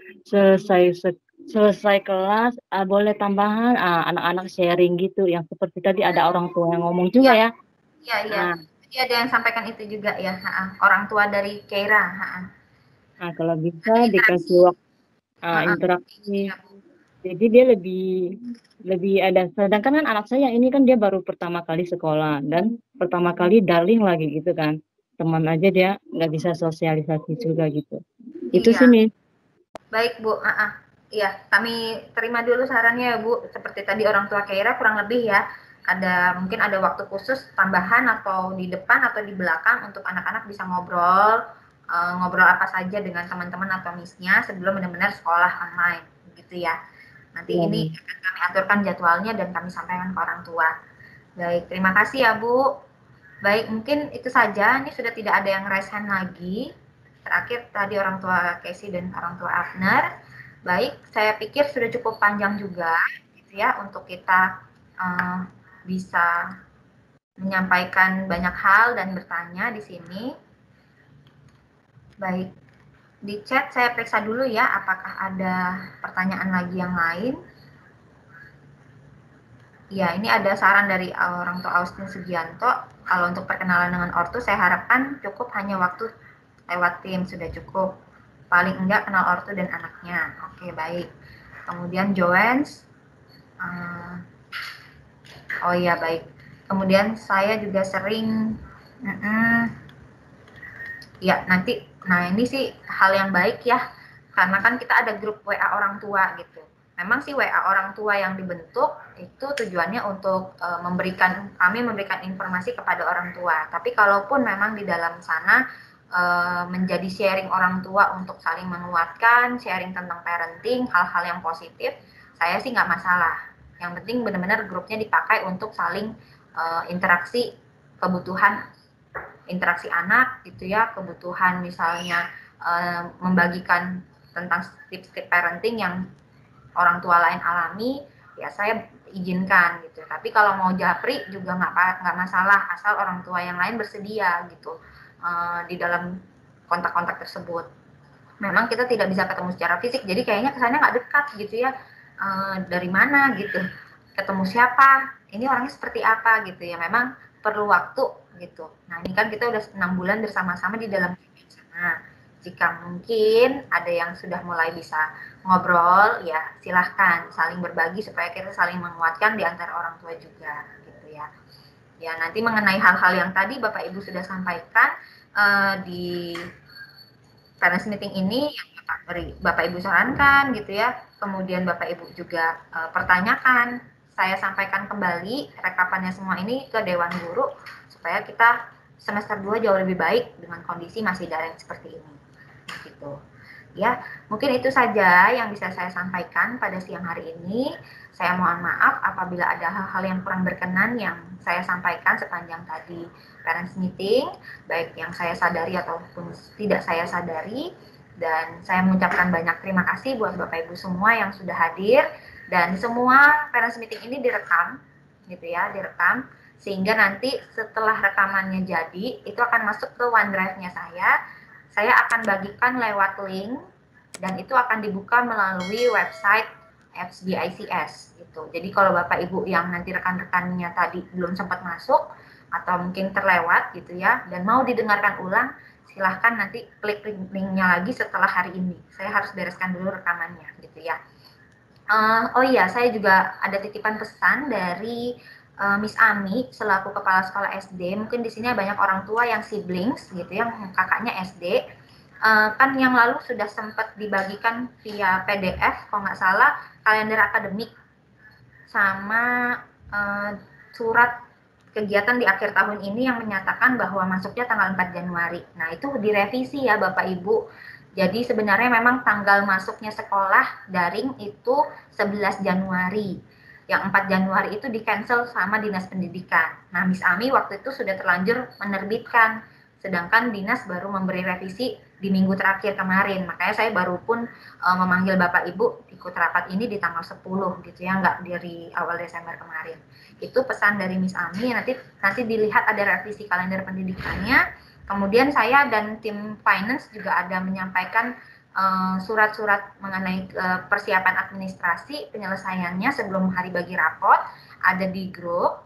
selesai kelas boleh tambahan anak-anak sharing gitu yang seperti tadi ada orang tua yang ngomong juga ya. Iya. Jadi ada yang sampaikan itu juga ya, orang tua dari Keira. Nah, kalau bisa dikasih waktu interaksi. Jadi dia lebih ada, sedangkan kan anak saya ini kan dia baru pertama kali sekolah dan pertama kali daring lagi gitu kan. Teman aja dia nggak bisa sosialisasi juga gitu. Itu sih nih. Baik Bu, iya kami terima dulu sarannya ya Bu. Seperti tadi orang tua Keira kurang lebih ya, mungkin ada waktu khusus tambahan atau di depan atau di belakang untuk anak-anak bisa ngobrol apa saja dengan teman-teman atau miss-nya sebelum benar-benar sekolah online gitu ya. Nanti ini akan kami aturkan jadwalnya dan kami sampaikan ke orang tua. Baik, terima kasih ya Bu. Baik, mungkin itu saja. Ini sudah tidak ada yang raise hand lagi. Terakhir tadi orang tua Casey dan orang tua Abner. Baik, saya pikir sudah cukup panjang juga gitu ya untuk kita bisa menyampaikan banyak hal dan bertanya di sini. Baik, di chat saya periksa dulu ya, apakah ada pertanyaan lagi yang lain. Ya, ini ada saran dari orang tua Austin Sugianto. Kalau untuk perkenalan dengan ortu, saya harapkan cukup hanya waktu lewat tim, sudah cukup. Paling enggak kenal ortu dan anaknya. Oke, baik. Kemudian Joens. Oh iya, baik. Kemudian saya juga sering ya, nanti, nah ini sih hal yang baik ya, karena kan kita ada grup WA orang tua gitu. Memang sih WA orang tua yang dibentuk itu tujuannya untuk kami memberikan informasi kepada orang tua. Tapi kalaupun memang di dalam sana menjadi sharing orang tua untuk saling menguatkan, sharing tentang parenting, hal-hal yang positif, saya sih nggak masalah. Yang penting benar-benar grupnya dipakai untuk saling interaksi kebutuhan interaksi anak gitu ya, kebutuhan misalnya membagikan tentang tips-tips parenting yang orang tua lain alami, ya saya izinkan gitu. Tapi kalau mau japri juga nggak masalah, asal orang tua yang lain bersedia gitu di dalam kontak-kontak tersebut. Memang kita tidak bisa ketemu secara fisik, jadi kayaknya kesannya nggak dekat gitu ya. Dari mana gitu, ketemu siapa, ini orangnya seperti apa gitu ya. Memang perlu waktu gitu. Nah ini kan kita udah 6 bulan bersama-sama di dalam sana. Jika mungkin ada yang sudah mulai bisa ngobrol, ya silahkan saling berbagi supaya kita saling menguatkan di antara orang tua juga gitu ya. Ya nanti mengenai hal-hal yang tadi Bapak Ibu sudah sampaikan di parents meeting ini yang Bapak Ibu sarankan gitu ya. Kemudian Bapak Ibu juga pertanyakan, saya sampaikan kembali rekapannya semua ini ke Dewan Guru supaya kita semester 2 jauh lebih baik dengan kondisi masih daring seperti ini. Gitu. Ya, mungkin itu saja yang bisa saya sampaikan pada siang hari ini. Saya mohon maaf apabila ada hal-hal yang kurang berkenan yang saya sampaikan sepanjang tadi parents meeting, baik yang saya sadari ataupun tidak saya sadari. Dan saya mengucapkan banyak terima kasih buat Bapak Ibu semua yang sudah hadir, dan semua parents meeting ini direkam gitu ya, direkam sehingga nanti setelah rekamannya jadi itu akan masuk ke OneDrive-nya saya akan bagikan lewat link dan itu akan dibuka melalui website FSBICS gitu. Jadi kalau Bapak Ibu yang nanti rekan-rekannya tadi belum sempat masuk atau mungkin terlewat gitu ya dan mau didengarkan ulang, silahkan nanti klik linknya lagi setelah hari ini. Saya harus bereskan dulu rekamannya gitu ya. Oh iya, saya juga ada titipan pesan dari Miss Ami selaku kepala sekolah SD. Mungkin di sini banyak orang tua yang siblings gitu, yang kakaknya SD. Kan yang lalu sudah sempat dibagikan via PDF, kalau nggak salah kalender akademik sama surat kegiatan di akhir tahun ini yang menyatakan bahwa masuknya tanggal 4 Januari. Nah itu direvisi ya Bapak Ibu. Jadi sebenarnya memang tanggal masuknya sekolah daring itu 11 Januari. Yang 4 Januari itu di-cancel sama Dinas Pendidikan. Nah, Miss Ami waktu itu sudah terlanjur menerbitkan, sedangkan Dinas baru memberi revisi di minggu terakhir kemarin. Makanya saya baru pun memanggil Bapak Ibu ikut rapat ini di tanggal 10 gitu ya, nggak dari awal Desember kemarin. Itu pesan dari Miss Ami, nanti dilihat ada revisi kalender pendidikannya. Kemudian saya dan tim finance juga ada menyampaikan surat-surat mengenai persiapan administrasi penyelesaiannya sebelum hari bagi rapot, ada di grup,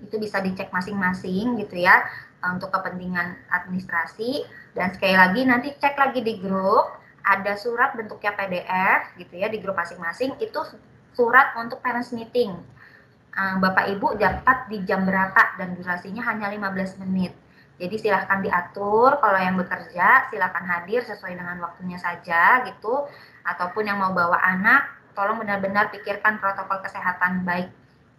itu bisa dicek masing-masing gitu ya untuk kepentingan administrasi. Dan sekali lagi nanti cek lagi di grup, ada surat bentuknya PDF gitu ya di grup masing-masing, itu surat untuk parents meeting. Bapak Ibu dapat di jam berapa dan durasinya hanya 15 menit. Jadi silahkan diatur, kalau yang bekerja silahkan hadir sesuai dengan waktunya saja gitu. Ataupun yang mau bawa anak, tolong benar-benar pikirkan protokol kesehatan baik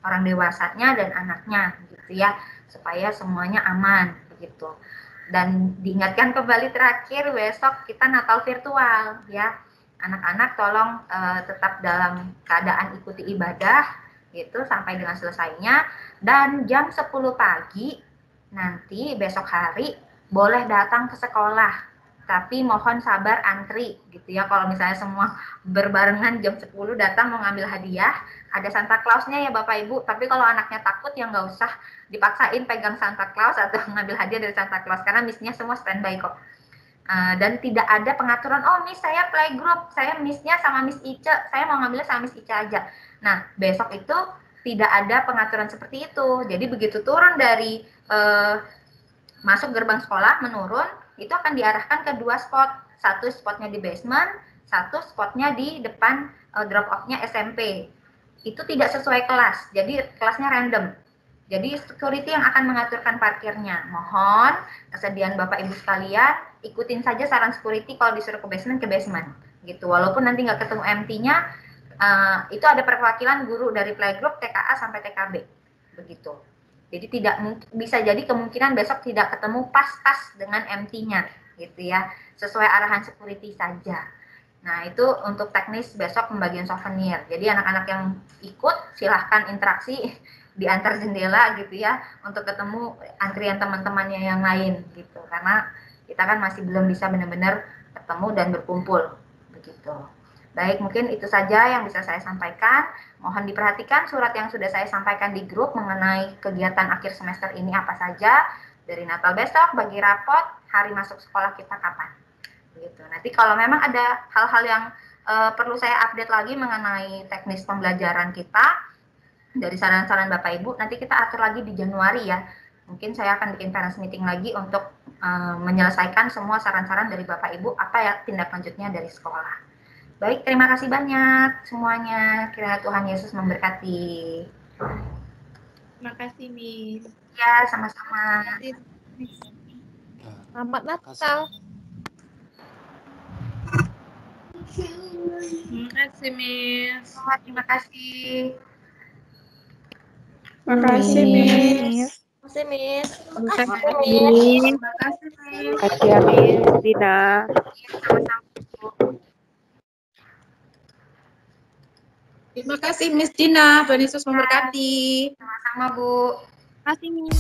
orang dewasanya dan anaknya gitu ya, supaya semuanya aman begitu. Dan diingatkan kembali terakhir, besok kita Natal virtual ya. Anak-anak tolong tetap dalam keadaan ikuti ibadah gitu sampai dengan selesainya, dan jam 10 pagi nanti besok hari boleh datang ke sekolah, tapi mohon sabar antri gitu ya. Kalau misalnya semua berbarengan jam 10 datang mau ngambil hadiah, ada Santa Claus-nya ya Bapak Ibu, tapi kalau anaknya takut ya nggak usah dipaksain pegang Santa Claus atau ngambil hadiah dari Santa Claus, karena misinya semua standby kok. Dan tidak ada pengaturan, oh Miss saya playgroup, saya Miss-nya sama Miss Ice, saya mau ngambilnya sama Miss Ice aja. Nah, besok itu tidak ada pengaturan seperti itu. Jadi begitu turun dari masuk gerbang sekolah, menurun, itu akan diarahkan ke 2 spot. Satu spotnya di basement, satu spotnya di depan drop off-nya SMP. Itu tidak sesuai kelas, jadi kelasnya random. Jadi security yang akan mengaturkan parkirnya. Mohon kesediaan Bapak Ibu sekalian, ikutin saja saran security kalau disuruh ke basement gitu. Walaupun nanti nggak ketemu MT-nya, itu ada perwakilan guru dari playgroup, TKA sampai TKB, begitu. Jadi tidak bisa jadi kemungkinan besok tidak ketemu pas-pas dengan MT-nya, gitu ya. Sesuai arahan security saja. Nah, itu untuk teknis besok pembagian souvenir. Jadi anak-anak yang ikut silahkan interaksi di antar jendela gitu ya, untuk ketemu antrian teman-temannya yang lain gitu. Karena kita kan masih belum bisa benar-benar ketemu dan berkumpul begitu. Baik, mungkin itu saja yang bisa saya sampaikan. Mohon diperhatikan surat yang sudah saya sampaikan di grup mengenai kegiatan akhir semester ini apa saja. Dari Natal besok, bagi rapot, hari masuk sekolah kita kapan. Begitu. Nanti kalau memang ada hal-hal yang perlu saya update lagi mengenai teknis pembelajaran kita, dari saran-saran Bapak Ibu, nanti kita atur lagi di Januari ya. Mungkin saya akan bikin parents meeting lagi untuk menyelesaikan semua saran-saran dari Bapak Ibu, apa ya tindak lanjutnya dari sekolah. Baik, terima kasih banyak semuanya. Kiranya Tuhan Yesus memberkati. Terima kasih, Miss. Ya, sama-sama. Selamat Natal. Terima kasih, Miss. Terima kasih. Terima kasih, Miss. Terima kasih, Miss. Terima kasih, Miss. Terima kasih, Miss. Terima kasih, Miss Dina. Terima kasih Miss Dina. Tuhan Yesus memberkati. Sama-sama, Bu. Terima kasih, Miss.